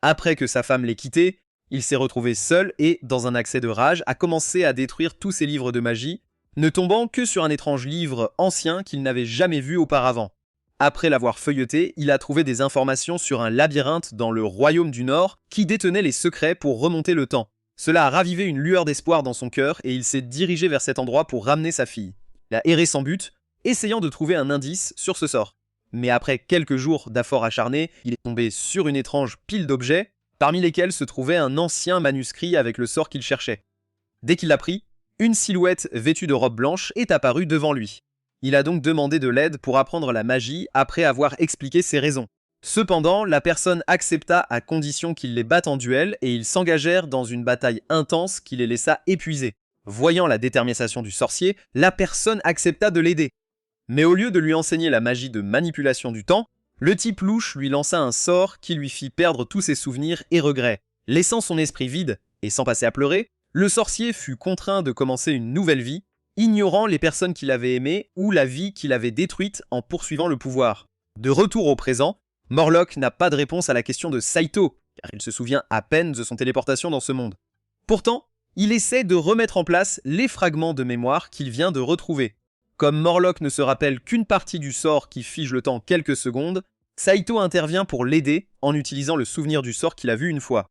Après que sa femme l'ait quitté, il s'est retrouvé seul et, dans un accès de rage, a commencé à détruire tous ses livres de magie, ne tombant que sur un étrange livre ancien qu'il n'avait jamais vu auparavant. Après l'avoir feuilleté, il a trouvé des informations sur un labyrinthe dans le Royaume du Nord qui détenait les secrets pour remonter le temps. Cela a ravivé une lueur d'espoir dans son cœur et il s'est dirigé vers cet endroit pour ramener sa fille. Il a erré sans but, essayant de trouver un indice sur ce sort. Mais après quelques jours d'efforts acharnés, il est tombé sur une étrange pile d'objets, parmi lesquels se trouvait un ancien manuscrit avec le sort qu'il cherchait. Dès qu'il l'a pris, une silhouette vêtue de robe blanche est apparue devant lui. Il a donc demandé de l'aide pour apprendre la magie après avoir expliqué ses raisons. Cependant, la personne accepta à condition qu'il les batte en duel et ils s'engagèrent dans une bataille intense qui les laissa épuisés. Voyant la détermination du sorcier, la personne accepta de l'aider. Mais au lieu de lui enseigner la magie de manipulation du temps, le type louche lui lança un sort qui lui fit perdre tous ses souvenirs et regrets. Laissant son esprit vide et sans passer à pleurer, le sorcier fut contraint de commencer une nouvelle vie, ignorant les personnes qu'il avait aimées ou la vie qu'il avait détruite en poursuivant le pouvoir. De retour au présent, Morlock n'a pas de réponse à la question de Saito, car il se souvient à peine de son téléportation dans ce monde. Pourtant, il essaie de remettre en place les fragments de mémoire qu'il vient de retrouver. Comme Morlock ne se rappelle qu'une partie du sort qui fige le temps quelques secondes, Saito intervient pour l'aider en utilisant le souvenir du sort qu'il a vu une fois.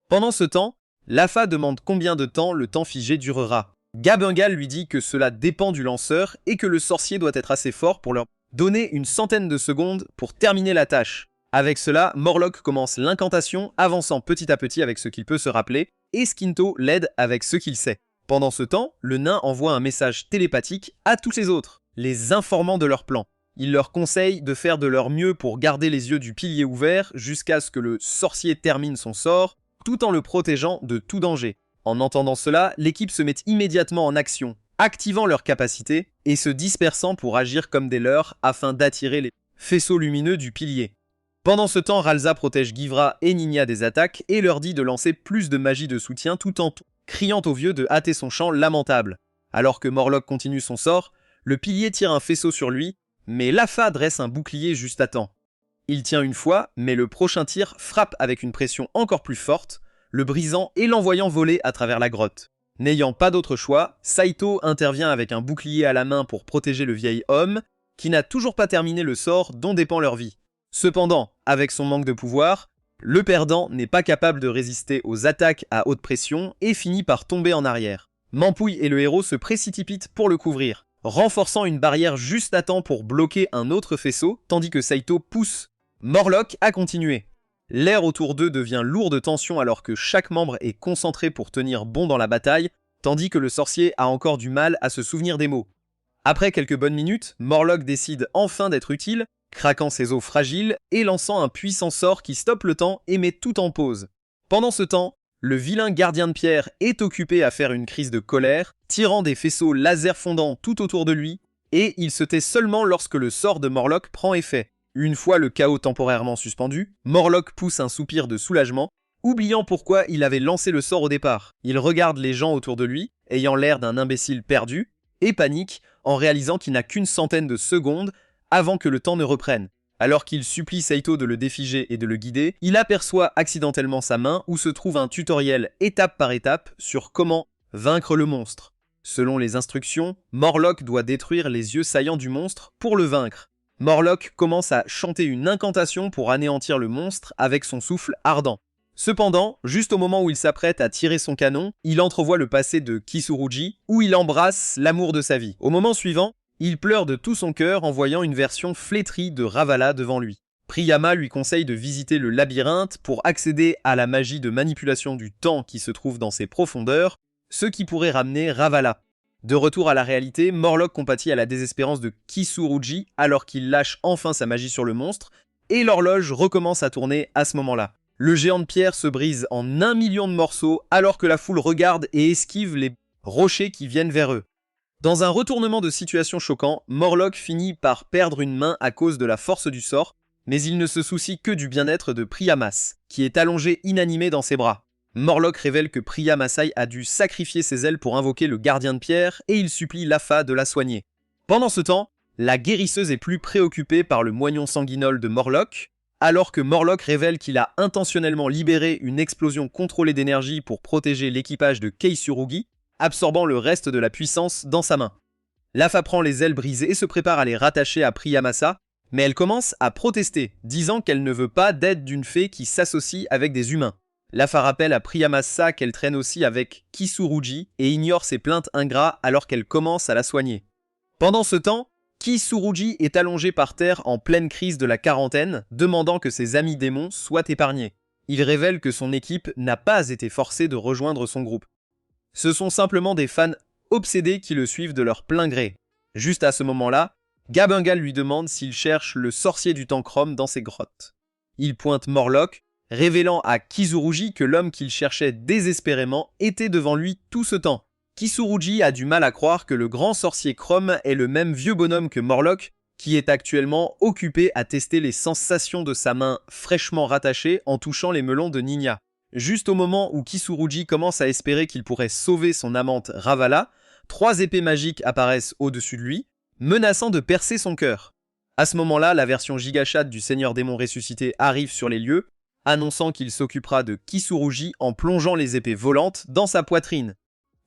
Pendant ce temps, Lafa demande combien de temps le temps figé durera. Gabungal lui dit que cela dépend du lanceur et que le sorcier doit être assez fort pour leur donner une centaine de secondes pour terminer la tâche. Avec cela, Morlock commence l'incantation, avançant petit à petit avec ce qu'il peut se rappeler, et Skinto l'aide avec ce qu'il sait. Pendant ce temps, le nain envoie un message télépathique à tous les autres, les informant de leur plan. Il leur conseille de faire de leur mieux pour garder les yeux du pilier ouverts jusqu'à ce que le sorcier termine son sort, tout en le protégeant de tout danger. En entendant cela, l'équipe se met immédiatement en action, activant leurs capacités et se dispersant pour agir comme des leurs afin d'attirer les faisceaux lumineux du pilier. Pendant ce temps, Ralza protège Givra et Nina des attaques et leur dit de lancer plus de magie de soutien tout en criant au vieux de hâter son chant lamentable. Alors que Morlock continue son sort, le pilier tire un faisceau sur lui, mais Lafa dresse un bouclier juste à temps. Il tient une fois, mais le prochain tir frappe avec une pression encore plus forte, le brisant et l'envoyant voler à travers la grotte. N'ayant pas d'autre choix, Saito intervient avec un bouclier à la main pour protéger le vieil homme, qui n'a toujours pas terminé le sort dont dépend leur vie. Cependant, avec son manque de pouvoir, le perdant n'est pas capable de résister aux attaques à haute pression et finit par tomber en arrière. Mampouille et le héros se précipitent pour le couvrir, renforçant une barrière juste à temps pour bloquer un autre faisceau, tandis que Saito pousse. Morlock a continué. L'air autour d'eux devient lourd de tension alors que chaque membre est concentré pour tenir bon dans la bataille, tandis que le sorcier a encore du mal à se souvenir des mots. Après quelques bonnes minutes, Morlock décide enfin d'être utile, craquant ses os fragiles et lançant un puissant sort qui stoppe le temps et met tout en pause. Pendant ce temps, le vilain gardien de pierre est occupé à faire une crise de colère, tirant des faisceaux laser fondants tout autour de lui, et il se tait seulement lorsque le sort de Morlock prend effet. Une fois le chaos temporairement suspendu, Morlock pousse un soupir de soulagement, oubliant pourquoi il avait lancé le sort au départ. Il regarde les gens autour de lui, ayant l'air d'un imbécile perdu, et panique en réalisant qu'il n'a qu'une centaine de secondes avant que le temps ne reprenne. Alors qu'il supplie Saito de le défiger et de le guider, il aperçoit accidentellement sa main où se trouve un tutoriel étape par étape sur comment vaincre le monstre. Selon les instructions, Morlock doit détruire les yeux saillants du monstre pour le vaincre. Morlock commence à chanter une incantation pour anéantir le monstre avec son souffle ardent. Cependant, juste au moment où il s'apprête à tirer son canon, il entrevoit le passé de Kisurugi, où il embrasse l'amour de sa vie. Au moment suivant, il pleure de tout son cœur en voyant une version flétrie de Ravala devant lui. Priyama lui conseille de visiter le labyrinthe pour accéder à la magie de manipulation du temps qui se trouve dans ses profondeurs, ce qui pourrait ramener Ravala. De retour à la réalité, Morlock compatit à la désespérance de Kisurugi alors qu'il lâche enfin sa magie sur le monstre, et l'horloge recommence à tourner à ce moment-là. Le géant de pierre se brise en 1 million de morceaux alors que la foule regarde et esquive les rochers qui viennent vers eux. Dans un retournement de situation choquant, Morlock finit par perdre une main à cause de la force du sort, mais il ne se soucie que du bien-être de Priyamas, qui est allongé inanimé dans ses bras. Morlock révèle que Priya Masai a dû sacrifier ses ailes pour invoquer le gardien de pierre et il supplie Lafa de la soigner. Pendant ce temps, la guérisseuse est plus préoccupée par le moignon sanguinol de Morlock, alors que Morlock révèle qu'il a intentionnellement libéré une explosion contrôlée d'énergie pour protéger l'équipage de Keisurugi, absorbant le reste de la puissance dans sa main. Lafa prend les ailes brisées et se prépare à les rattacher à Priyamasa, mais elle commence à protester, disant qu'elle ne veut pas d'aide d'une fée qui s'associe avec des humains. Lafa rappelle à Priyamasa qu'elle traîne aussi avec Kisurugi et ignore ses plaintes ingrats alors qu'elle commence à la soigner. Pendant ce temps, Kisurugi est allongé par terre en pleine crise de la quarantaine, demandant que ses amis démons soient épargnés. Il révèle que son équipe n'a pas été forcée de rejoindre son groupe. Ce sont simplement des fans obsédés qui le suivent de leur plein gré. Juste à ce moment-là, Gabungal lui demande s'il cherche le sorcier du temps chrome dans ses grottes. Il pointe Morlock, révélant à Kisurugi que l'homme qu'il cherchait désespérément était devant lui tout ce temps. Kisurugi a du mal à croire que le grand sorcier Chrome est le même vieux bonhomme que Morlock, qui est actuellement occupé à tester les sensations de sa main fraîchement rattachée en touchant les melons de Nina. Juste au moment où Kisurugi commence à espérer qu'il pourrait sauver son amante Ravala, 3 épées magiques apparaissent au-dessus de lui, menaçant de percer son cœur. À ce moment-là, la version gigachat du Seigneur Démon ressuscité arrive sur les lieux, annonçant qu'il s'occupera de Kisurugi en plongeant les épées volantes dans sa poitrine.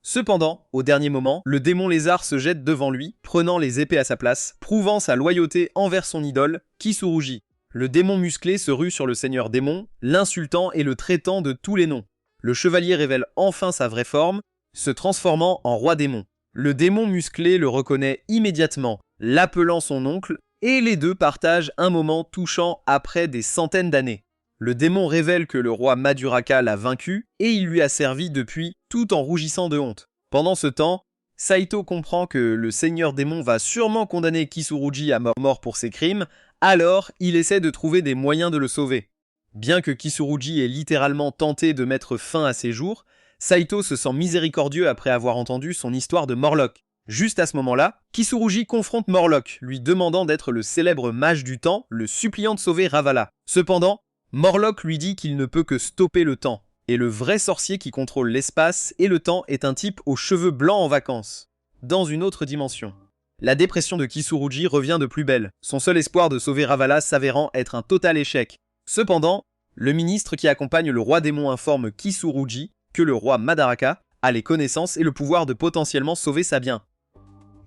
Cependant, au dernier moment, le démon lézard se jette devant lui, prenant les épées à sa place, prouvant sa loyauté envers son idole, Kisurugi. Le démon musclé se rue sur le Seigneur Démon, l'insultant et le traitant de tous les noms. Le chevalier révèle enfin sa vraie forme, se transformant en roi démon. Le démon musclé le reconnaît immédiatement, l'appelant son oncle, et les deux partagent un moment touchant après des centaines d'années. Le démon révèle que le roi Maduraka l'a vaincu et il lui a servi depuis, tout en rougissant de honte. Pendant ce temps, Saito comprend que le seigneur démon va sûrement condamner Kisurugi à mort pour ses crimes, alors il essaie de trouver des moyens de le sauver. Bien que Kisurugi ait littéralement tenté de mettre fin à ses jours, Saito se sent miséricordieux après avoir entendu son histoire de Morlock. Juste à ce moment-là, Kisurugi confronte Morlock, lui demandant d'être le célèbre mage du temps, le suppliant de sauver Ravala. Cependant, Morlock lui dit qu'il ne peut que stopper le temps, et le vrai sorcier qui contrôle l'espace et le temps est un type aux cheveux blancs en vacances, dans une autre dimension. La dépression de Kisurugi revient de plus belle, son seul espoir de sauver Ravala s'avérant être un total échec. Cependant, le ministre qui accompagne le roi démon informe Kisurugi que le roi Madaraka a les connaissances et le pouvoir de potentiellement sauver sa bien.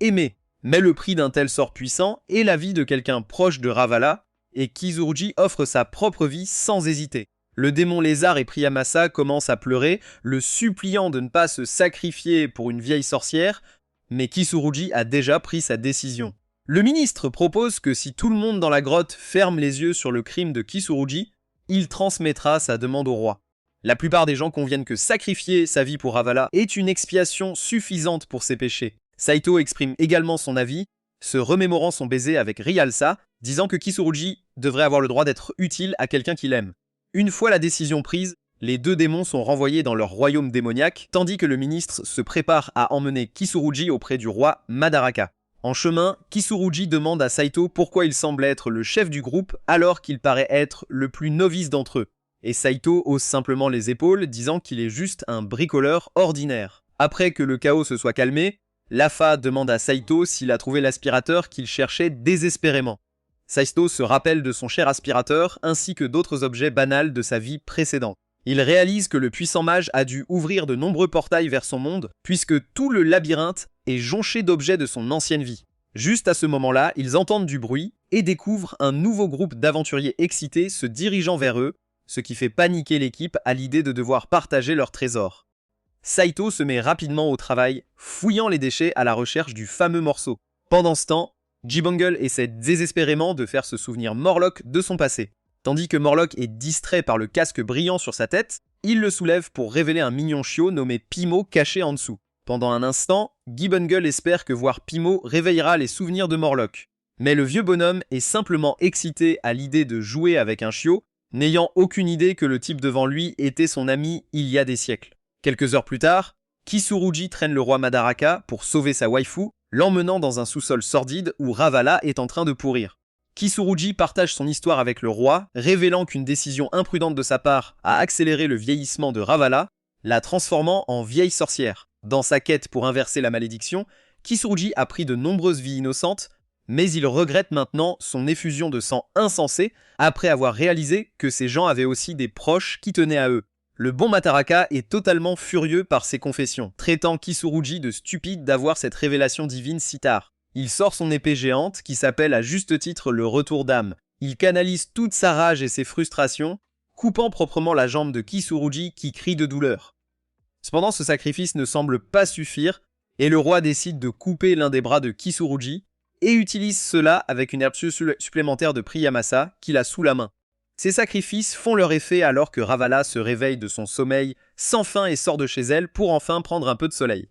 Aimé, mais le prix d'un tel sort puissant est la vie de quelqu'un proche de Ravala, et Kisurugi offre sa propre vie sans hésiter. Le démon lézard et Priyamasa commencent à pleurer, le suppliant de ne pas se sacrifier pour une vieille sorcière, mais Kisurugi a déjà pris sa décision. Le ministre propose que si tout le monde dans la grotte ferme les yeux sur le crime de Kisurugi, il transmettra sa demande au roi. La plupart des gens conviennent que sacrifier sa vie pour Ravala est une expiation suffisante pour ses péchés. Saito exprime également son avis, se remémorant son baiser avec Rialsa, disant que Kisurugi devrait avoir le droit d'être utile à quelqu'un qu'il aime. Une fois la décision prise, les deux démons sont renvoyés dans leur royaume démoniaque, tandis que le ministre se prépare à emmener Kisurugi auprès du roi Madaraka. En chemin, Kisurugi demande à Saito pourquoi il semble être le chef du groupe alors qu'il paraît être le plus novice d'entre eux. Et Saito hausse simplement les épaules, disant qu'il est juste un bricoleur ordinaire. Après que le chaos se soit calmé, Lafa demande à Saito s'il a trouvé l'aspirateur qu'il cherchait désespérément. Saito se rappelle de son cher aspirateur ainsi que d'autres objets banals de sa vie précédente. Il réalise que le puissant mage a dû ouvrir de nombreux portails vers son monde, puisque tout le labyrinthe est jonché d'objets de son ancienne vie. Juste à ce moment-là, ils entendent du bruit et découvrent un nouveau groupe d'aventuriers excités se dirigeant vers eux, ce qui fait paniquer l'équipe à l'idée de devoir partager leur trésor. Saito se met rapidement au travail, fouillant les déchets à la recherche du fameux morceau. Pendant ce temps, G-Bungle essaie désespérément de faire se souvenir Morlock de son passé. Tandis que Morlock est distrait par le casque brillant sur sa tête, il le soulève pour révéler un mignon chiot nommé Pimo caché en dessous. Pendant un instant, G-Bungle espère que voir Pimo réveillera les souvenirs de Morlock. Mais le vieux bonhomme est simplement excité à l'idée de jouer avec un chiot, n'ayant aucune idée que le type devant lui était son ami il y a des siècles. Quelques heures plus tard, Kisurugi traîne le roi Madaraka pour sauver sa waifu, l'emmenant dans un sous-sol sordide où Ravala est en train de pourrir. Kisurugi partage son histoire avec le roi, révélant qu'une décision imprudente de sa part a accéléré le vieillissement de Ravala, la transformant en vieille sorcière. Dans sa quête pour inverser la malédiction, Kisurugi a pris de nombreuses vies innocentes, mais il regrette maintenant son effusion de sang insensée après avoir réalisé que ces gens avaient aussi des proches qui tenaient à eux. Le bon Madaraka est totalement furieux par ces confessions, traitant Kisurugi de stupide d'avoir cette révélation divine si tard. Il sort son épée géante, qui s'appelle à juste titre le retour d'âme. Il canalise toute sa rage et ses frustrations, coupant proprement la jambe de Kisurugi qui crie de douleur. Cependant, ce sacrifice ne semble pas suffire, et le roi décide de couper l'un des bras de Kisurugi, et utilise cela avec une herbe supplémentaire de Priyamasa qu'il a sous la main. Ces sacrifices font leur effet alors que Ravala se réveille de son sommeil sans faim et sort de chez elle pour enfin prendre un peu de soleil.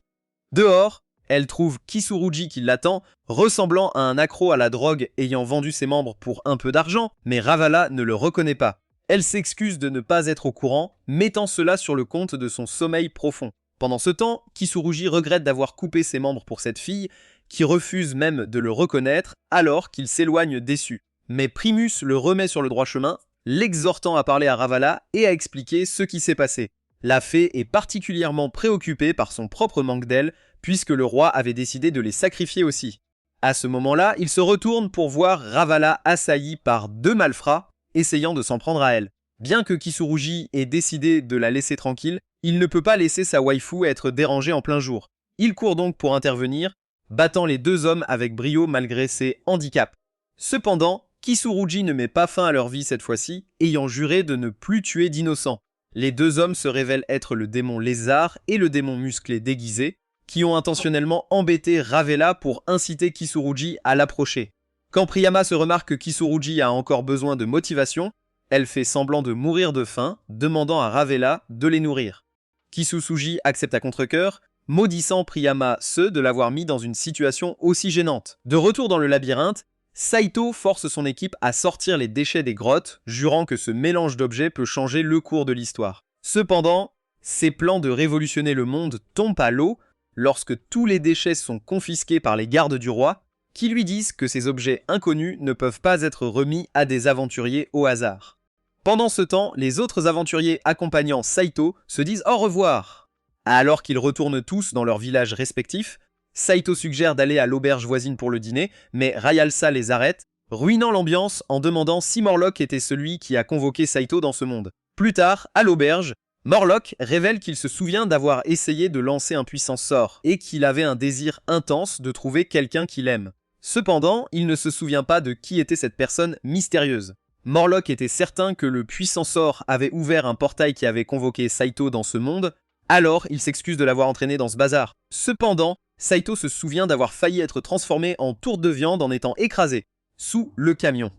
Dehors, elle trouve Kisurugi qui l'attend, ressemblant à un accro à la drogue ayant vendu ses membres pour un peu d'argent, mais Ravala ne le reconnaît pas. Elle s'excuse de ne pas être au courant, mettant cela sur le compte de son sommeil profond. Pendant ce temps, Kisurugi regrette d'avoir coupé ses membres pour cette fille, qui refuse même de le reconnaître alors qu'il s'éloigne déçu. Mais Primus le remet sur le droit chemin, l'exhortant à parler à Ravala et à expliquer ce qui s'est passé. La fée est particulièrement préoccupée par son propre manque d'elle, puisque le roi avait décidé de les sacrifier aussi. À ce moment-là, il se retourne pour voir Ravala assaillie par deux malfrats, essayant de s'en prendre à elle. Bien que Kisurugi ait décidé de la laisser tranquille, il ne peut pas laisser sa waifu être dérangée en plein jour. Il court donc pour intervenir, battant les deux hommes avec brio malgré ses handicaps. Cependant, Kisurugi ne met pas fin à leur vie cette fois-ci, ayant juré de ne plus tuer d'innocents. Les deux hommes se révèlent être le démon lézard et le démon musclé déguisé, qui ont intentionnellement embêté Ravela pour inciter Kisurugi à l'approcher. Quand Priyama se remarque que Kisurugi a encore besoin de motivation, elle fait semblant de mourir de faim, demandant à Ravela de les nourrir. Kisusuji accepte à contre-cœur, maudissant Priyama de l'avoir mis dans une situation aussi gênante. De retour dans le labyrinthe, Saito force son équipe à sortir les déchets des grottes, jurant que ce mélange d'objets peut changer le cours de l'histoire. Cependant, ses plans de révolutionner le monde tombent à l'eau lorsque tous les déchets sont confisqués par les gardes du roi, qui lui disent que ces objets inconnus ne peuvent pas être remis à des aventuriers au hasard. Pendant ce temps, les autres aventuriers accompagnant Saito se disent au revoir. Alors qu'ils retournent tous dans leurs villages respectifs, Saito suggère d'aller à l'auberge voisine pour le dîner, mais Rayalsa les arrête, ruinant l'ambiance en demandant si Morlock était celui qui a convoqué Saito dans ce monde. Plus tard, à l'auberge, Morlock révèle qu'il se souvient d'avoir essayé de lancer un puissant sort, et qu'il avait un désir intense de trouver quelqu'un qu'il aime. Cependant, il ne se souvient pas de qui était cette personne mystérieuse. Morlock était certain que le puissant sort avait ouvert un portail qui avait convoqué Saito dans ce monde, alors il s'excuse de l'avoir entraîné dans ce bazar. Cependant, Saito se souvient d'avoir failli être transformé en tourte de viande en étant écrasé, sous le camion.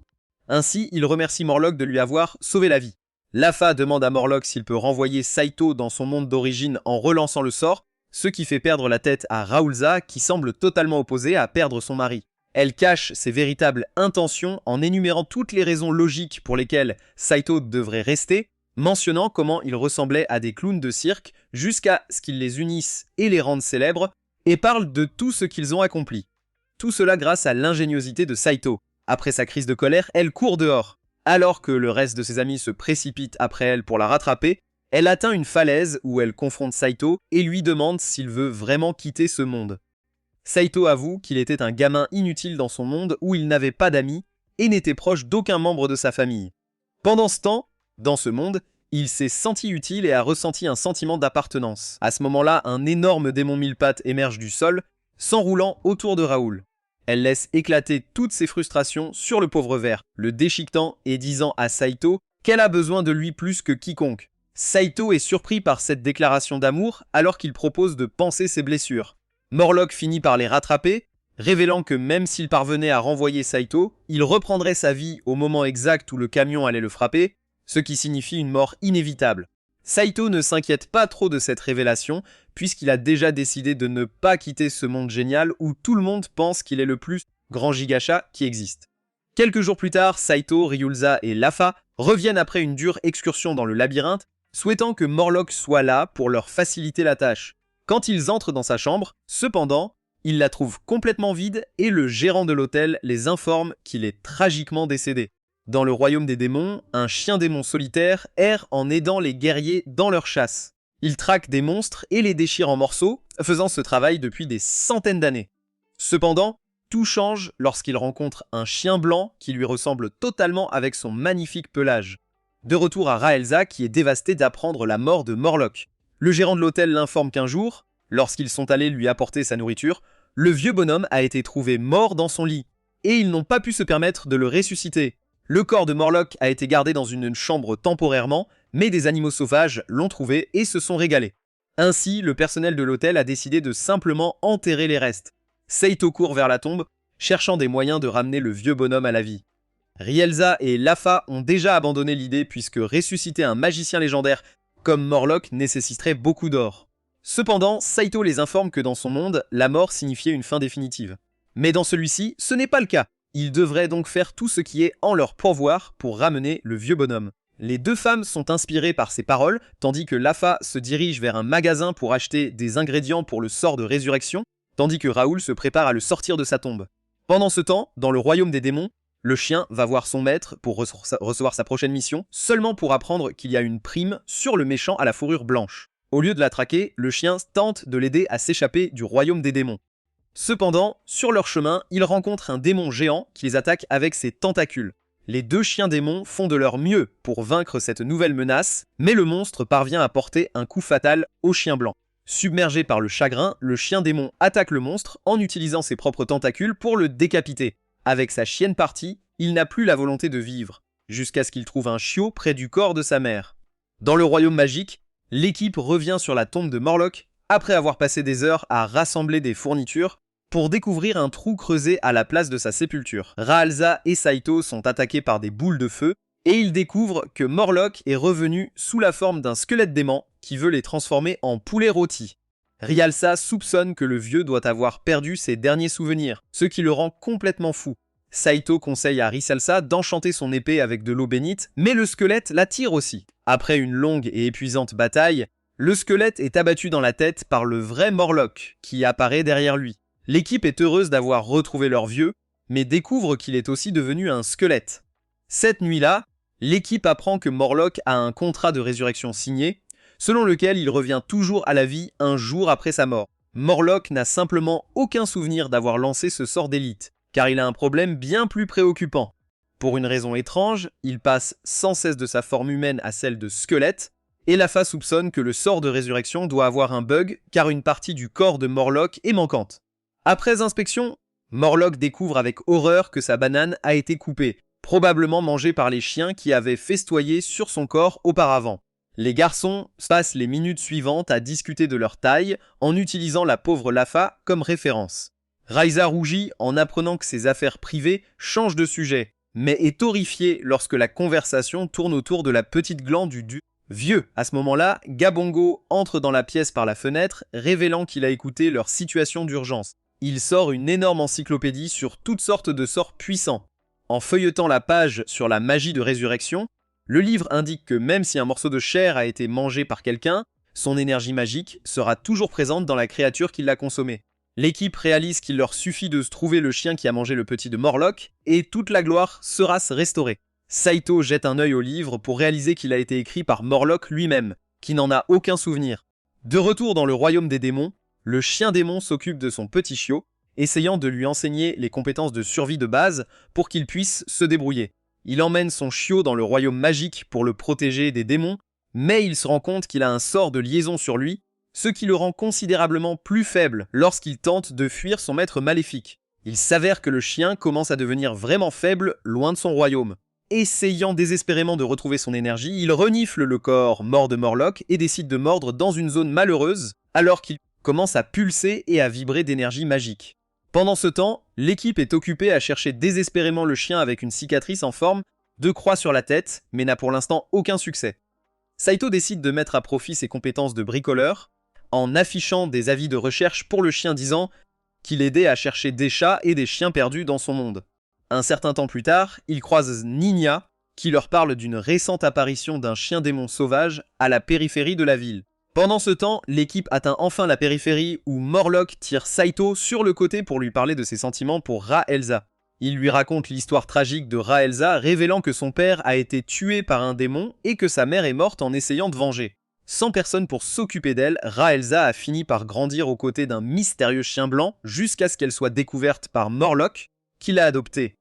Ainsi, il remercie Morlock de lui avoir sauvé la vie. Lafa demande à Morlock s'il peut renvoyer Saito dans son monde d'origine en relançant le sort, ce qui fait perdre la tête à Raoulza qui semble totalement opposée à perdre son mari. Elle cache ses véritables intentions en énumérant toutes les raisons logiques pour lesquelles Saito devrait rester, mentionnant comment il ressemblait à des clowns de cirque jusqu'à ce qu'ils les unissent et les rendent célèbres, et parle de tout ce qu'ils ont accompli. Tout cela grâce à l'ingéniosité de Saito. Après sa crise de colère, elle court dehors. Alors que le reste de ses amis se précipite après elle pour la rattraper, elle atteint une falaise où elle confronte Saito et lui demande s'il veut vraiment quitter ce monde. Saito avoue qu'il était un gamin inutile dans son monde où il n'avait pas d'amis et n'était proche d'aucun membre de sa famille. Pendant ce temps, dans ce monde, il s'est senti utile et a ressenti un sentiment d'appartenance. À ce moment-là, un énorme démon mille pattes émerge du sol, s'enroulant autour de Raoul. Elle laisse éclater toutes ses frustrations sur le pauvre ver, le déchiquetant et disant à Saito qu'elle a besoin de lui plus que quiconque. Saito est surpris par cette déclaration d'amour alors qu'il propose de panser ses blessures. Morlock finit par les rattraper, révélant que même s'il parvenait à renvoyer Saito, il reprendrait sa vie au moment exact où le camion allait le frapper, ce qui signifie une mort inévitable. Saito ne s'inquiète pas trop de cette révélation, puisqu'il a déjà décidé de ne pas quitter ce monde génial où tout le monde pense qu'il est le plus grand gigacha qui existe. Quelques jours plus tard, Saito, Ryulza et Lafa reviennent après une dure excursion dans le labyrinthe, souhaitant que Morlock soit là pour leur faciliter la tâche. Quand ils entrent dans sa chambre, cependant, ils la trouvent complètement vide et le gérant de l'hôtel les informe qu'il est tragiquement décédé. Dans le royaume des démons, un chien démon solitaire erre en aidant les guerriers dans leur chasse. Il traque des monstres et les déchire en morceaux, faisant ce travail depuis des centaines d'années. Cependant, tout change lorsqu'il rencontre un chien blanc qui lui ressemble totalement avec son magnifique pelage. De retour à Raelza qui est dévasté d'apprendre la mort de Morlock. Le gérant de l'hôtel l'informe qu'un jour, lorsqu'ils sont allés lui apporter sa nourriture, le vieux bonhomme a été trouvé mort dans son lit, et ils n'ont pas pu se permettre de le ressusciter. Le corps de Morlock a été gardé dans une chambre temporairement, mais des animaux sauvages l'ont trouvé et se sont régalés. Ainsi, le personnel de l'hôtel a décidé de simplement enterrer les restes. Saito court vers la tombe, cherchant des moyens de ramener le vieux bonhomme à la vie. Rielza et Lafa ont déjà abandonné l'idée puisque ressusciter un magicien légendaire comme Morlock nécessiterait beaucoup d'or. Cependant, Saito les informe que dans son monde, la mort signifiait une fin définitive. Mais dans celui-ci, ce n'est pas le cas. Ils devraient donc faire tout ce qui est en leur pouvoir pour ramener le vieux bonhomme. Les deux femmes sont inspirées par ces paroles, tandis que Lafa se dirige vers un magasin pour acheter des ingrédients pour le sort de résurrection, tandis que Raoul se prépare à le sortir de sa tombe. Pendant ce temps, dans le royaume des démons, le chien va voir son maître pour recevoir sa prochaine mission, seulement pour apprendre qu'il y a une prime sur le méchant à la fourrure blanche. Au lieu de la traquer, le chien tente de l'aider à s'échapper du royaume des démons. Cependant, sur leur chemin, ils rencontrent un démon géant qui les attaque avec ses tentacules. Les deux chiens démons font de leur mieux pour vaincre cette nouvelle menace, mais le monstre parvient à porter un coup fatal au chien blanc. Submergé par le chagrin, le chien démon attaque le monstre en utilisant ses propres tentacules pour le décapiter. Avec sa chienne partie, il n'a plus la volonté de vivre, jusqu'à ce qu'il trouve un chiot près du corps de sa mère. Dans le royaume magique, l'équipe revient sur la tombe de Morlock après avoir passé des heures à rassembler des fournitures pour découvrir un trou creusé à la place de sa sépulture. Raelza et Saito sont attaqués par des boules de feu et ils découvrent que Morlock est revenu sous la forme d'un squelette d'aimant qui veut les transformer en poulet rôti. Rialsa soupçonne que le vieux doit avoir perdu ses derniers souvenirs, ce qui le rend complètement fou. Saito conseille à Risalsa d'enchanter son épée avec de l'eau bénite, mais le squelette l'attire aussi. Après une longue et épuisante bataille, le squelette est abattu dans la tête par le vrai Morlock, qui apparaît derrière lui. L'équipe est heureuse d'avoir retrouvé leur vieux, mais découvre qu'il est aussi devenu un squelette. Cette nuit-là, l'équipe apprend que Morlock a un contrat de résurrection signé, selon lequel il revient toujours à la vie un jour après sa mort. Morlock n'a simplement aucun souvenir d'avoir lancé ce sort d'élite, car il a un problème bien plus préoccupant. Pour une raison étrange, il passe sans cesse de sa forme humaine à celle de squelette, et Lafa soupçonne que le sort de résurrection doit avoir un bug, car une partie du corps de Morlock est manquante. Après inspection, Morlock découvre avec horreur que sa banane a été coupée, probablement mangée par les chiens qui avaient festoyé sur son corps auparavant. Les garçons passent les minutes suivantes à discuter de leur taille en utilisant la pauvre Lafa comme référence. Raisa rougit en apprenant que ses affaires privées changent de sujet, mais est horrifié lorsque la conversation tourne autour de la petite glande du vieux. À ce moment-là, Gabongo entre dans la pièce par la fenêtre, révélant qu'il a écouté leur situation d'urgence. Il sort une énorme encyclopédie sur toutes sortes de sorts puissants. En feuilletant la page sur la magie de résurrection, le livre indique que même si un morceau de chair a été mangé par quelqu'un, son énergie magique sera toujours présente dans la créature qui l'a consommé. L'équipe réalise qu'il leur suffit de se trouver le chien qui a mangé le petit de Morlock, et toute la gloire sera restaurée. Saito jette un œil au livre pour réaliser qu'il a été écrit par Morlock lui-même, qui n'en a aucun souvenir. De retour dans le royaume des démons, le chien démon s'occupe de son petit chiot, essayant de lui enseigner les compétences de survie de base pour qu'il puisse se débrouiller. Il emmène son chiot dans le royaume magique pour le protéger des démons, mais il se rend compte qu'il a un sort de liaison sur lui, ce qui le rend considérablement plus faible lorsqu'il tente de fuir son maître maléfique. Il s'avère que le chien commence à devenir vraiment faible loin de son royaume. Essayant désespérément de retrouver son énergie, il renifle le corps mort de Morlock et décide de mordre dans une zone malheureuse alors qu'il commence à pulser et à vibrer d'énergie magique. Pendant ce temps, l'équipe est occupée à chercher désespérément le chien avec une cicatrice en forme de croix sur la tête, mais n'a pour l'instant aucun succès. Saito décide de mettre à profit ses compétences de bricoleur en affichant des avis de recherche pour le chien disant qu'il aidait à chercher des chats et des chiens perdus dans son monde. Un certain temps plus tard, il croise Ninya, qui leur parle d'une récente apparition d'un chien démon sauvage à la périphérie de la ville. Pendant ce temps, l'équipe atteint enfin la périphérie où Morlock tire Saito sur le côté pour lui parler de ses sentiments pour Ra-Elza. Il lui raconte l'histoire tragique de Ra-Elza, révélant que son père a été tué par un démon et que sa mère est morte en essayant de venger. Sans personne pour s'occuper d'elle, Ra-Elza a fini par grandir aux côtés d'un mystérieux chien blanc jusqu'à ce qu'elle soit découverte par Morlock, qui l'a adoptée.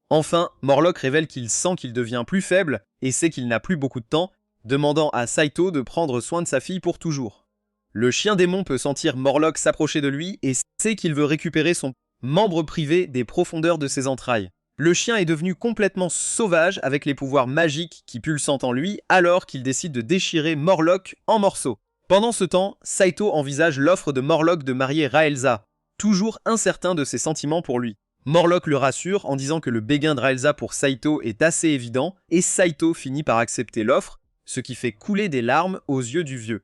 Enfin, Morlock révèle qu'il sent qu'il devient plus faible et sait qu'il n'a plus beaucoup de temps, demandant à Saito de prendre soin de sa fille pour toujours. Le chien démon peut sentir Morlock s'approcher de lui et sait qu'il veut récupérer son membre privé des profondeurs de ses entrailles. Le chien est devenu complètement sauvage avec les pouvoirs magiques qui pulsent en lui alors qu'il décide de déchirer Morlock en morceaux. Pendant ce temps, Saito envisage l'offre de Morlock de marier Ra-Elza, toujours incertain de ses sentiments pour lui. Morlock le rassure en disant que le béguin de Ra-Elza pour Saito est assez évident et Saito finit par accepter l'offre, ce qui fait couler des larmes aux yeux du vieux.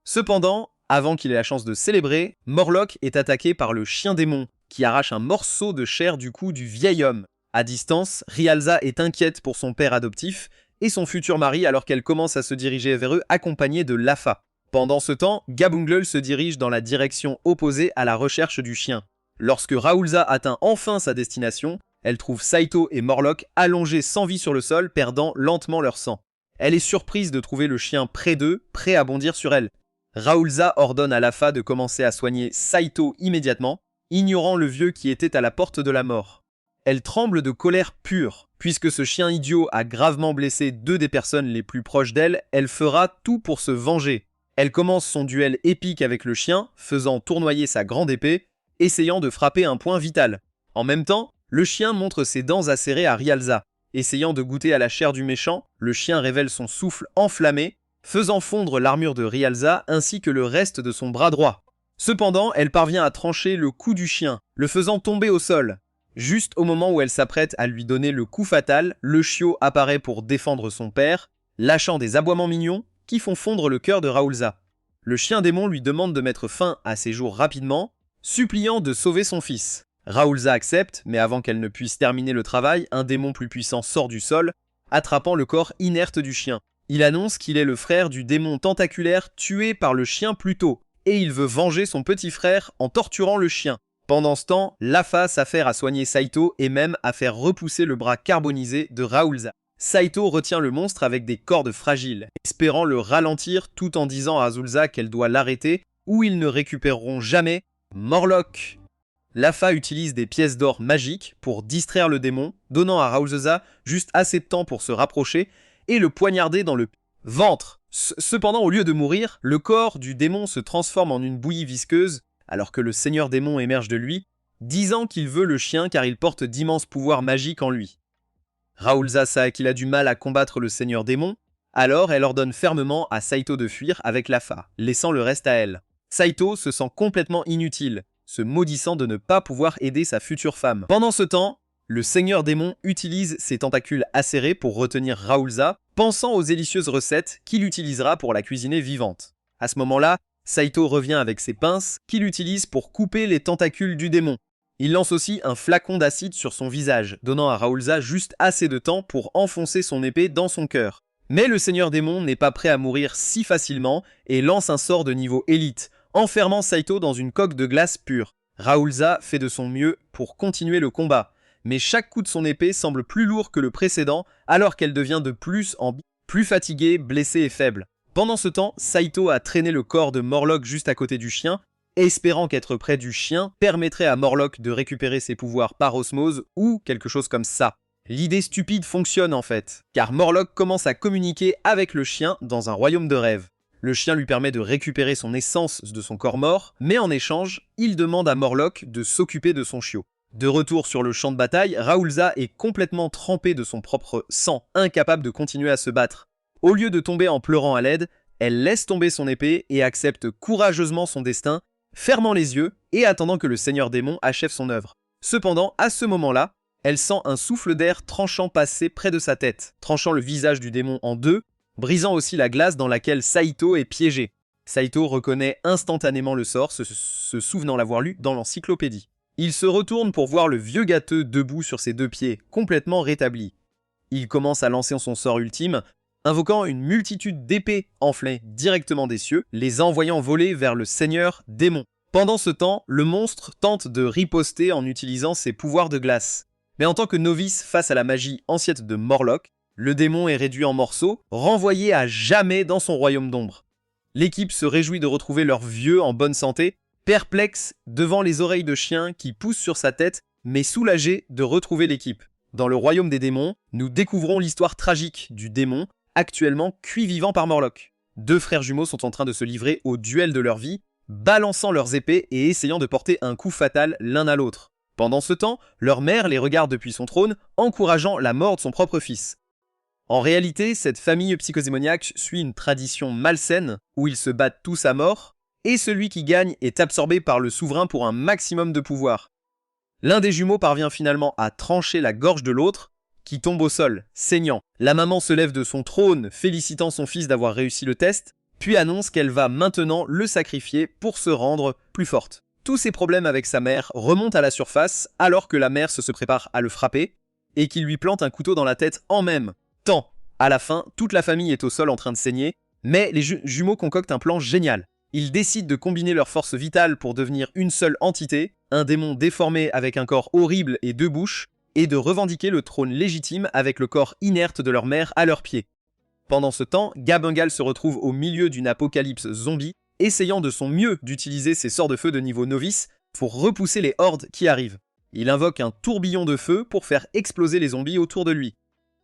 Cependant, avant qu'il ait la chance de célébrer, Morlock est attaqué par le chien démon, qui arrache un morceau de chair du cou du vieil homme. À distance, Ra-Elza est inquiète pour son père adoptif et son futur mari alors qu'elle commence à se diriger vers eux accompagnée de Lafa. Pendant ce temps, Gabunglul se dirige dans la direction opposée à la recherche du chien. Lorsque Ra-Elza atteint enfin sa destination, elle trouve Saito et Morlock allongés sans vie sur le sol, perdant lentement leur sang. Elle est surprise de trouver le chien près d'eux, prêt à bondir sur elle. Ra-Elza ordonne à Lafa de commencer à soigner Saito immédiatement, ignorant le vieux qui était à la porte de la mort. Elle tremble de colère pure. Puisque ce chien idiot a gravement blessé deux des personnes les plus proches d'elle, elle fera tout pour se venger. Elle commence son duel épique avec le chien, faisant tournoyer sa grande épée, essayant de frapper un point vital. En même temps, le chien montre ses dents acérées à Ra-Elza. Essayant de goûter à la chair du méchant, le chien révèle son souffle enflammé, faisant fondre l'armure de Ra-Elza ainsi que le reste de son bras droit. Cependant, elle parvient à trancher le cou du chien, le faisant tomber au sol. Juste au moment où elle s'apprête à lui donner le coup fatal, le chiot apparaît pour défendre son père, lâchant des aboiements mignons qui font fondre le cœur de Ra-Elza. Le chien démon lui demande de mettre fin à ses jours rapidement, suppliant de sauver son fils. Ra-Elza accepte, mais avant qu'elle ne puisse terminer le travail, un démon plus puissant sort du sol, attrapant le corps inerte du chien. Il annonce qu'il est le frère du démon tentaculaire tué par le chien plus tôt, et il veut venger son petit frère en torturant le chien. Pendant ce temps, Lafa s'affaire à soigner Saito et même à faire repousser le bras carbonisé de Ra-Elza. Saito retient le monstre avec des cordes fragiles, espérant le ralentir tout en disant à Ra-Elza qu'elle doit l'arrêter ou ils ne récupéreront jamais Morlock. Lafa utilise des pièces d'or magiques pour distraire le démon, donnant à Ra-Elza juste assez de temps pour se rapprocher et le poignarder dans le ventre. Cependant, au lieu de mourir, le corps du démon se transforme en une bouillie visqueuse alors que le seigneur démon émerge de lui, disant qu'il veut le chien car il porte d'immenses pouvoirs magiques en lui. Ra-Elza sait qu'il a du mal à combattre le seigneur démon, alors elle ordonne fermement à Saito de fuir avec Lafa, laissant le reste à elle. Saito se sent complètement inutile, se maudissant de ne pas pouvoir aider sa future femme. Pendant ce temps, le seigneur démon utilise ses tentacules acérés pour retenir Ra-Elza, pensant aux délicieuses recettes qu'il utilisera pour la cuisiner vivante. À ce moment-là, Saito revient avec ses pinces qu'il utilise pour couper les tentacules du démon. Il lance aussi un flacon d'acide sur son visage, donnant à Ra-Elza juste assez de temps pour enfoncer son épée dans son cœur. Mais le seigneur démon n'est pas prêt à mourir si facilement et lance un sort de niveau élite, enfermant Saito dans une coque de glace pure. Ra-Elza fait de son mieux pour continuer le combat, mais chaque coup de son épée semble plus lourd que le précédent alors qu'elle devient de plus en plus fatiguée, blessée et faible. Pendant ce temps, Saito a traîné le corps de Morlock juste à côté du chien, espérant qu'être près du chien permettrait à Morlock de récupérer ses pouvoirs par osmose ou quelque chose comme ça. L'idée stupide fonctionne en fait, car Morlock commence à communiquer avec le chien dans un royaume de rêve. Le chien lui permet de récupérer son essence de son corps mort, mais en échange, il demande à Morlock de s'occuper de son chiot. De retour sur le champ de bataille, Ra-Elza est complètement trempée de son propre sang, incapable de continuer à se battre. Au lieu de tomber en pleurant à l'aide, elle laisse tomber son épée et accepte courageusement son destin, fermant les yeux et attendant que le seigneur démon achève son œuvre. Cependant, à ce moment-là, elle sent un souffle d'air tranchant passer près de sa tête, tranchant le visage du démon en deux, brisant aussi la glace dans laquelle Saito est piégé. Saito reconnaît instantanément le sort, se souvenant l'avoir lu dans l'encyclopédie. Il se retourne pour voir le vieux gâteux debout sur ses deux pieds, complètement rétabli. Il commence à lancer son sort ultime, invoquant une multitude d'épées enflées directement des cieux, les envoyant voler vers le seigneur démon. Pendant ce temps, le monstre tente de riposter en utilisant ses pouvoirs de glace. Mais en tant que novice face à la magie ancienne de Morlock, le démon est réduit en morceaux, renvoyé à jamais dans son royaume d'ombre. L'équipe se réjouit de retrouver leur vieux en bonne santé, perplexe devant les oreilles de chien qui poussent sur sa tête, mais soulagé de retrouver l'équipe. Dans le royaume des démons, nous découvrons l'histoire tragique du démon, actuellement cuit vivant par Morlock. Deux frères jumeaux sont en train de se livrer au duel de leur vie, balançant leurs épées et essayant de porter un coup fatal l'un à l'autre. Pendant ce temps, leur mère les regarde depuis son trône, encourageant la mort de son propre fils. En réalité, cette famille psychodémoniaque suit une tradition malsaine où ils se battent tous à mort, et celui qui gagne est absorbé par le souverain pour un maximum de pouvoir. L'un des jumeaux parvient finalement à trancher la gorge de l'autre, qui tombe au sol, saignant. La maman se lève de son trône, félicitant son fils d'avoir réussi le test, puis annonce qu'elle va maintenant le sacrifier pour se rendre plus forte. Tous ses problèmes avec sa mère remontent à la surface alors que la mère se prépare à le frapper et qu'il lui plante un couteau dans la tête en même temps. À la fin, toute la famille est au sol en train de saigner, mais les jumeaux concoctent un plan génial. Ils décident de combiner leurs forces vitales pour devenir une seule entité, un démon déformé avec un corps horrible et deux bouches, et de revendiquer le trône légitime avec le corps inerte de leur mère à leurs pieds. Pendant ce temps, Gabungal se retrouve au milieu d'une apocalypse zombie, essayant de son mieux d'utiliser ses sorts de feu de niveau novice pour repousser les hordes qui arrivent. Il invoque un tourbillon de feu pour faire exploser les zombies autour de lui.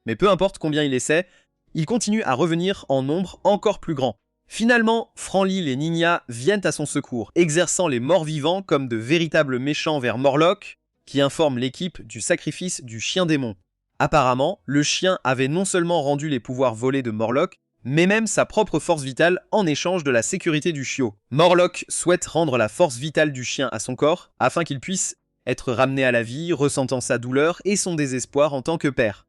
Mais peu importe combien il essaie, il continue à revenir en nombre encore plus grand. Finalement, Franlil et Nina viennent à son secours, exerçant les morts-vivants comme de véritables méchants vers Morlock, qui informe l'équipe du sacrifice du chien démon. Apparemment, le chien avait non seulement rendu les pouvoirs volés de Morlock, mais même sa propre force vitale en échange de la sécurité du chiot. Morlock souhaite rendre la force vitale du chien à son corps, afin qu'il puisse être ramené à la vie, ressentant sa douleur et son désespoir en tant que père.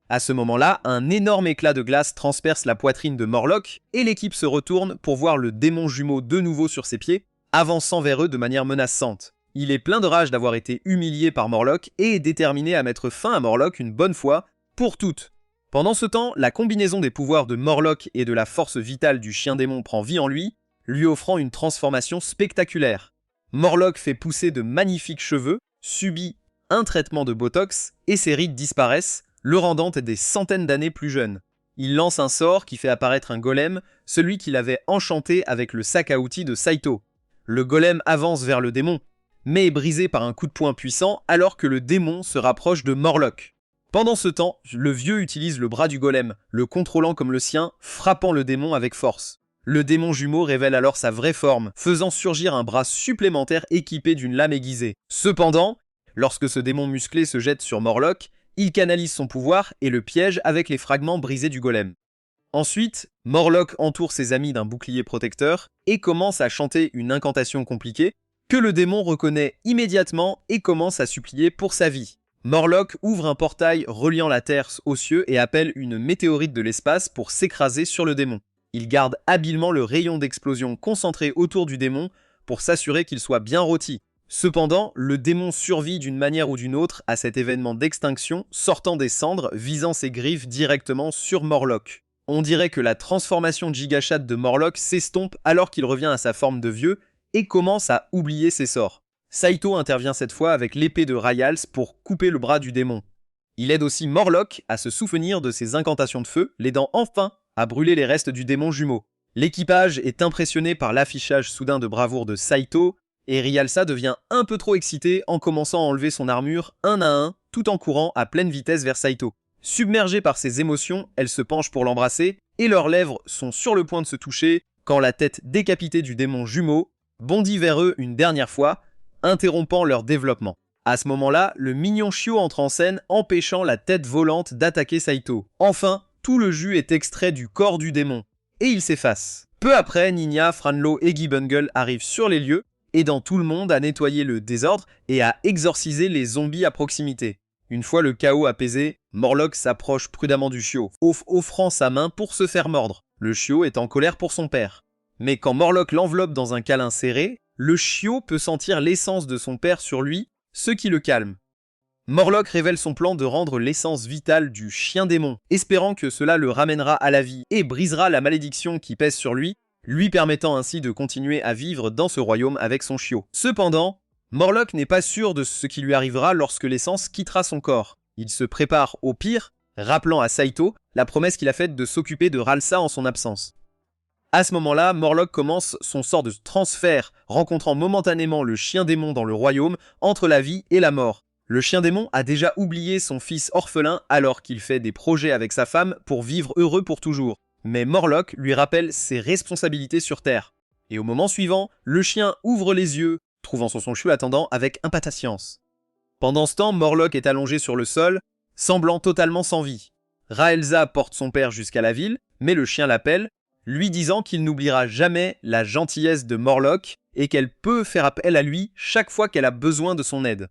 À ce moment-là, un énorme éclat de glace transperce la poitrine de Morlock, et l'équipe se retourne pour voir le démon jumeau de nouveau sur ses pieds, avançant vers eux de manière menaçante. Il est plein de rage d'avoir été humilié par Morlock et est déterminé à mettre fin à Morlock une bonne fois pour toutes. Pendant ce temps, la combinaison des pouvoirs de Morlock et de la force vitale du chien démon prend vie en lui, lui offrant une transformation spectaculaire. Morlock fait pousser de magnifiques cheveux, subit un traitement de Botox et ses rides disparaissent, le rendant des centaines d'années plus jeune. Il lance un sort qui fait apparaître un golem, celui qu'il avait enchanté avec le sac à outils de Saito. Le golem avance vers le démon, mais est brisé par un coup de poing puissant alors que le démon se rapproche de Morlock. Pendant ce temps, le vieux utilise le bras du golem, le contrôlant comme le sien, frappant le démon avec force. Le démon jumeau révèle alors sa vraie forme, faisant surgir un bras supplémentaire équipé d'une lame aiguisée. Cependant, lorsque ce démon musclé se jette sur Morlock, il canalise son pouvoir et le piège avec les fragments brisés du golem. Ensuite, Morlock entoure ses amis d'un bouclier protecteur et commence à chanter une incantation compliquée que le démon reconnaît immédiatement et commence à supplier pour sa vie. Morlock ouvre un portail reliant la Terre aux cieux et appelle une météorite de l'espace pour s'écraser sur le démon. Il garde habilement le rayon d'explosion concentré autour du démon pour s'assurer qu'il soit bien rôti. Cependant, le démon survit d'une manière ou d'une autre à cet événement d'extinction, sortant des cendres, visant ses griffes directement sur Morlock. On dirait que la transformation gigachat de Morlock s'estompe alors qu'il revient à sa forme de vieux et commence à oublier ses sorts. Saito intervient cette fois avec l'épée de Rayals pour couper le bras du démon. Il aide aussi Morlock à se souvenir de ses incantations de feu, l'aidant enfin à brûler les restes du démon jumeau. L'équipage est impressionné par l'affichage soudain de bravoure de Saito, et Ryalsa devient un peu trop excitée en commençant à enlever son armure un à un, tout en courant à pleine vitesse vers Saito. Submergée par ses émotions, elle se penche pour l'embrasser, et leurs lèvres sont sur le point de se toucher, quand la tête décapitée du démon jumeau bondit vers eux une dernière fois, interrompant leur développement. À ce moment-là, le mignon chiot entre en scène, empêchant la tête volante d'attaquer Saito. Enfin, tout le jus est extrait du corps du démon, et il s'efface. Peu après, Nina, Franlo et Gibbungle arrivent sur les lieux, aidant tout le monde à nettoyer le désordre et à exorciser les zombies à proximité. Une fois le chaos apaisé, Morlock s'approche prudemment du chiot, offrant sa main pour se faire mordre. Le chiot est en colère pour son père. Mais quand Morlock l'enveloppe dans un câlin serré, le chiot peut sentir l'essence de son père sur lui, ce qui le calme. Morlock révèle son plan de rendre l'essence vitale du chien démon, espérant que cela le ramènera à la vie et brisera la malédiction qui pèse sur lui, lui permettant ainsi de continuer à vivre dans ce royaume avec son chiot. Cependant, Morlock n'est pas sûr de ce qui lui arrivera lorsque l'essence quittera son corps. Il se prépare au pire, rappelant à Saito la promesse qu'il a faite de s'occuper de Rhalsa en son absence. À ce moment-là, Morlock commence son sort de transfert, rencontrant momentanément le chien démon dans le royaume, entre la vie et la mort. Le chien démon a déjà oublié son fils orphelin alors qu'il fait des projets avec sa femme pour vivre heureux pour toujours. Mais Morlock lui rappelle ses responsabilités sur Terre. Et au moment suivant, le chien ouvre les yeux, trouvant son chiot attendant avec impatience. Pendant ce temps, Morlock est allongé sur le sol, semblant totalement sans vie. Rhalsa porte son père jusqu'à la ville, mais le chien l'appelle, lui disant qu'il n'oubliera jamais la gentillesse de Morlock et qu'elle peut faire appel à lui chaque fois qu'elle a besoin de son aide.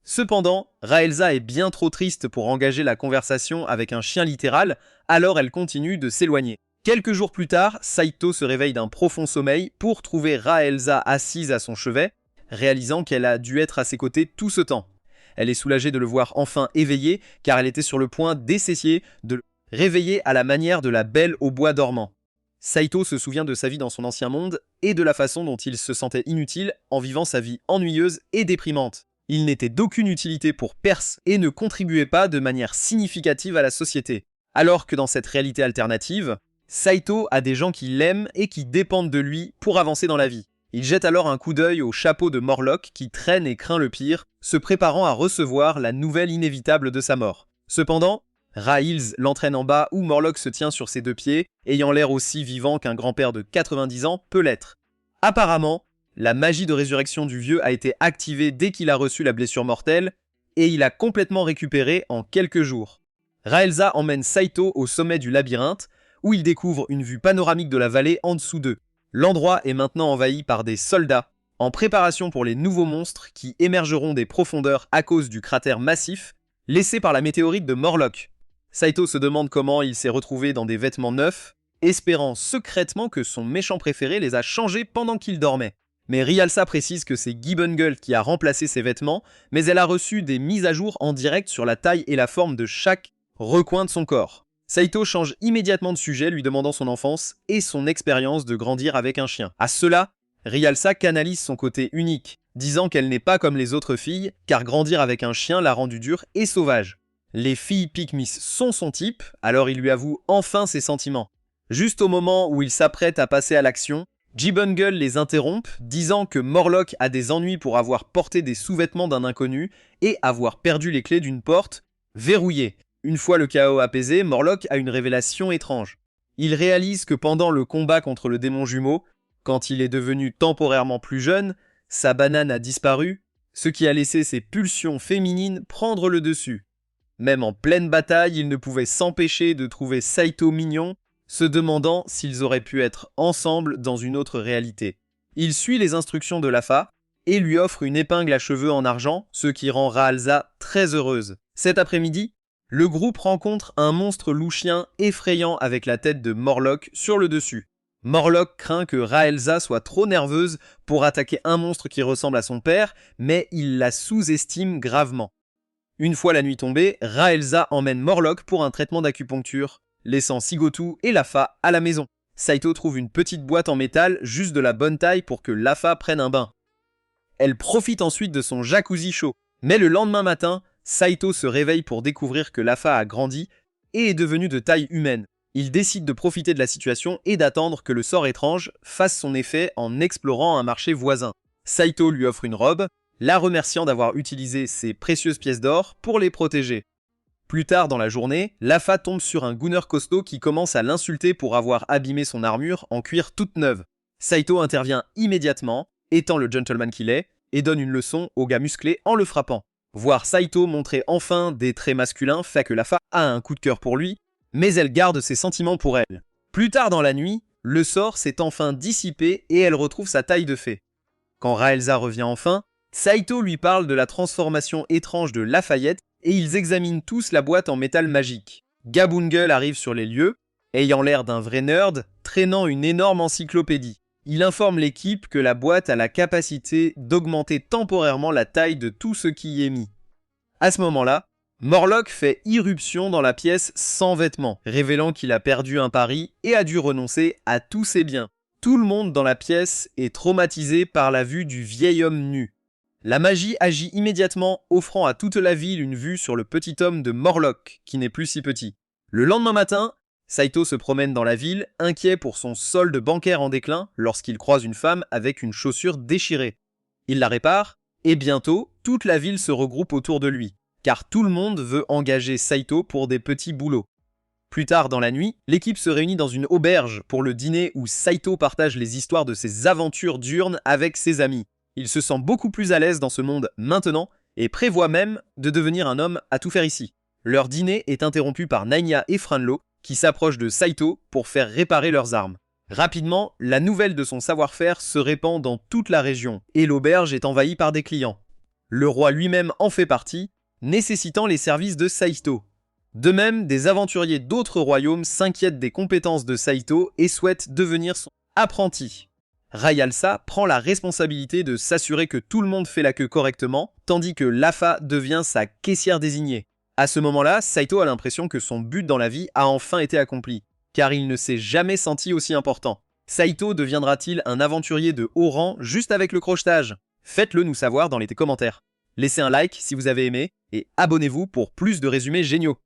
Cependant, Rhalsa est bien trop triste pour engager la conversation avec un chien littéral, alors elle continue de s'éloigner. Quelques jours plus tard, Saito se réveille d'un profond sommeil pour trouver Rhalsa assise à son chevet, réalisant qu'elle a dû être à ses côtés tout ce temps. Elle est soulagée de le voir enfin éveillé, car elle était sur le point d'essayer de le réveiller à la manière de la Belle au bois dormant. Saito se souvient de sa vie dans son ancien monde et de la façon dont il se sentait inutile en vivant sa vie ennuyeuse et déprimante. Il n'était d'aucune utilité pour Perse et ne contribuait pas de manière significative à la société. Alors que dans cette réalité alternative, Saito a des gens qui l'aiment et qui dépendent de lui pour avancer dans la vie. Il jette alors un coup d'œil au chapeau de Morlock qui traîne et craint le pire, se préparant à recevoir la nouvelle inévitable de sa mort. Cependant, Rhalsa l'entraîne en bas où Morlock se tient sur ses deux pieds, ayant l'air aussi vivant qu'un grand-père de 90 ans peut l'être. Apparemment, la magie de résurrection du vieux a été activée dès qu'il a reçu la blessure mortelle, et il a complètement récupéré en quelques jours. Rhalsa emmène Saito au sommet du labyrinthe, où il découvre une vue panoramique de la vallée en dessous d'eux. L'endroit est maintenant envahi par des soldats, en préparation pour les nouveaux monstres qui émergeront des profondeurs à cause du cratère massif laissé par la météorite de Morlock. Saito se demande comment il s'est retrouvé dans des vêtements neufs, espérant secrètement que son méchant préféré les a changés pendant qu'il dormait. Mais Rhalsa précise que c'est Gibbongle qui a remplacé ses vêtements, mais elle a reçu des mises à jour en direct sur la taille et la forme de chaque recoin de son corps. Saito change immédiatement de sujet, lui demandant son enfance et son expérience de grandir avec un chien. À cela, Rhalsa canalise son côté unique, disant qu'elle n'est pas comme les autres filles, car grandir avec un chien l'a rendue dure et sauvage. Les filles Pygmies sont son type, alors il lui avoue enfin ses sentiments. Juste au moment où il s'apprête à passer à l'action, Gibbongle les interrompt, disant que Morlock a des ennuis pour avoir porté des sous-vêtements d'un inconnu et avoir perdu les clés d'une porte verrouillée. Une fois le chaos apaisé, Morlock a une révélation étrange. Il réalise que pendant le combat contre le démon jumeau, quand il est devenu temporairement plus jeune, sa banane a disparu, ce qui a laissé ses pulsions féminines prendre le dessus. Même en pleine bataille, il ne pouvait s'empêcher de trouver Saito mignon, se demandant s'ils auraient pu être ensemble dans une autre réalité. Il suit les instructions de Lafa et lui offre une épingle à cheveux en argent, ce qui rend Rhalsa très heureuse. Cet après-midi, le groupe rencontre un monstre loup-chien effrayant avec la tête de Morlock sur le dessus. Morlock craint que Rhalsa soit trop nerveuse pour attaquer un monstre qui ressemble à son père, mais il la sous-estime gravement. Une fois la nuit tombée, Rhalsa emmène Morlock pour un traitement d'acupuncture, laissant Sigotu et Lafa à la maison. Saito trouve une petite boîte en métal juste de la bonne taille pour que Lafa prenne un bain. Elle profite ensuite de son jacuzzi chaud. Mais le lendemain matin, Saito se réveille pour découvrir que Lafa a grandi et est devenu de taille humaine. Il décide de profiter de la situation et d'attendre que le sort étrange fasse son effet en explorant un marché voisin. Saito lui offre une robe, la remerciant d'avoir utilisé ses précieuses pièces d'or pour les protéger. Plus tard dans la journée, Lafa tombe sur un gooner costaud qui commence à l'insulter pour avoir abîmé son armure en cuir toute neuve. Saito intervient immédiatement, étant le gentleman qu'il est, et donne une leçon au gars musclé en le frappant. Voir Saito montrer enfin des traits masculins fait que Lafa a un coup de cœur pour lui, mais elle garde ses sentiments pour elle. Plus tard dans la nuit, le sort s'est enfin dissipé et elle retrouve sa taille de fée. Quand Rhalsa revient enfin, Saito lui parle de la transformation étrange de Lafayette et ils examinent tous la boîte en métal magique. Gibbongle arrive sur les lieux, ayant l'air d'un vrai nerd, traînant une énorme encyclopédie. Il informe l'équipe que la boîte a la capacité d'augmenter temporairement la taille de tout ce qui y est mis. À ce moment-là, Morlock fait irruption dans la pièce sans vêtements, révélant qu'il a perdu un pari et a dû renoncer à tous ses biens. Tout le monde dans la pièce est traumatisé par la vue du vieil homme nu. La magie agit immédiatement, offrant à toute la ville une vue sur le petit homme de Morlock, qui n'est plus si petit. Le lendemain matin, Saito se promène dans la ville, inquiet pour son solde bancaire en déclin, lorsqu'il croise une femme avec une chaussure déchirée. Il la répare, et bientôt, toute la ville se regroupe autour de lui, car tout le monde veut engager Saito pour des petits boulots. Plus tard dans la nuit, l'équipe se réunit dans une auberge pour le dîner où Saito partage les histoires de ses aventures diurnes avec ses amis. Il se sent beaucoup plus à l'aise dans ce monde maintenant et prévoit même de devenir un homme à tout faire ici. Leur dîner est interrompu par Nanya et Franlo qui s'approchent de Saito pour faire réparer leurs armes. Rapidement, la nouvelle de son savoir-faire se répand dans toute la région et l'auberge est envahie par des clients. Le roi lui-même en fait partie, nécessitant les services de Saito. De même, des aventuriers d'autres royaumes s'inquiètent des compétences de Saito et souhaitent devenir son apprenti. Rayalsa prend la responsabilité de s'assurer que tout le monde fait la queue correctement, tandis que Lafa devient sa caissière désignée. À ce moment-là, Saito a l'impression que son but dans la vie a enfin été accompli, car il ne s'est jamais senti aussi important. Saito deviendra-t-il un aventurier de haut rang juste avec le crochetage? Faites-le nous savoir dans les commentaires. Laissez un like si vous avez aimé, et abonnez-vous pour plus de résumés géniaux.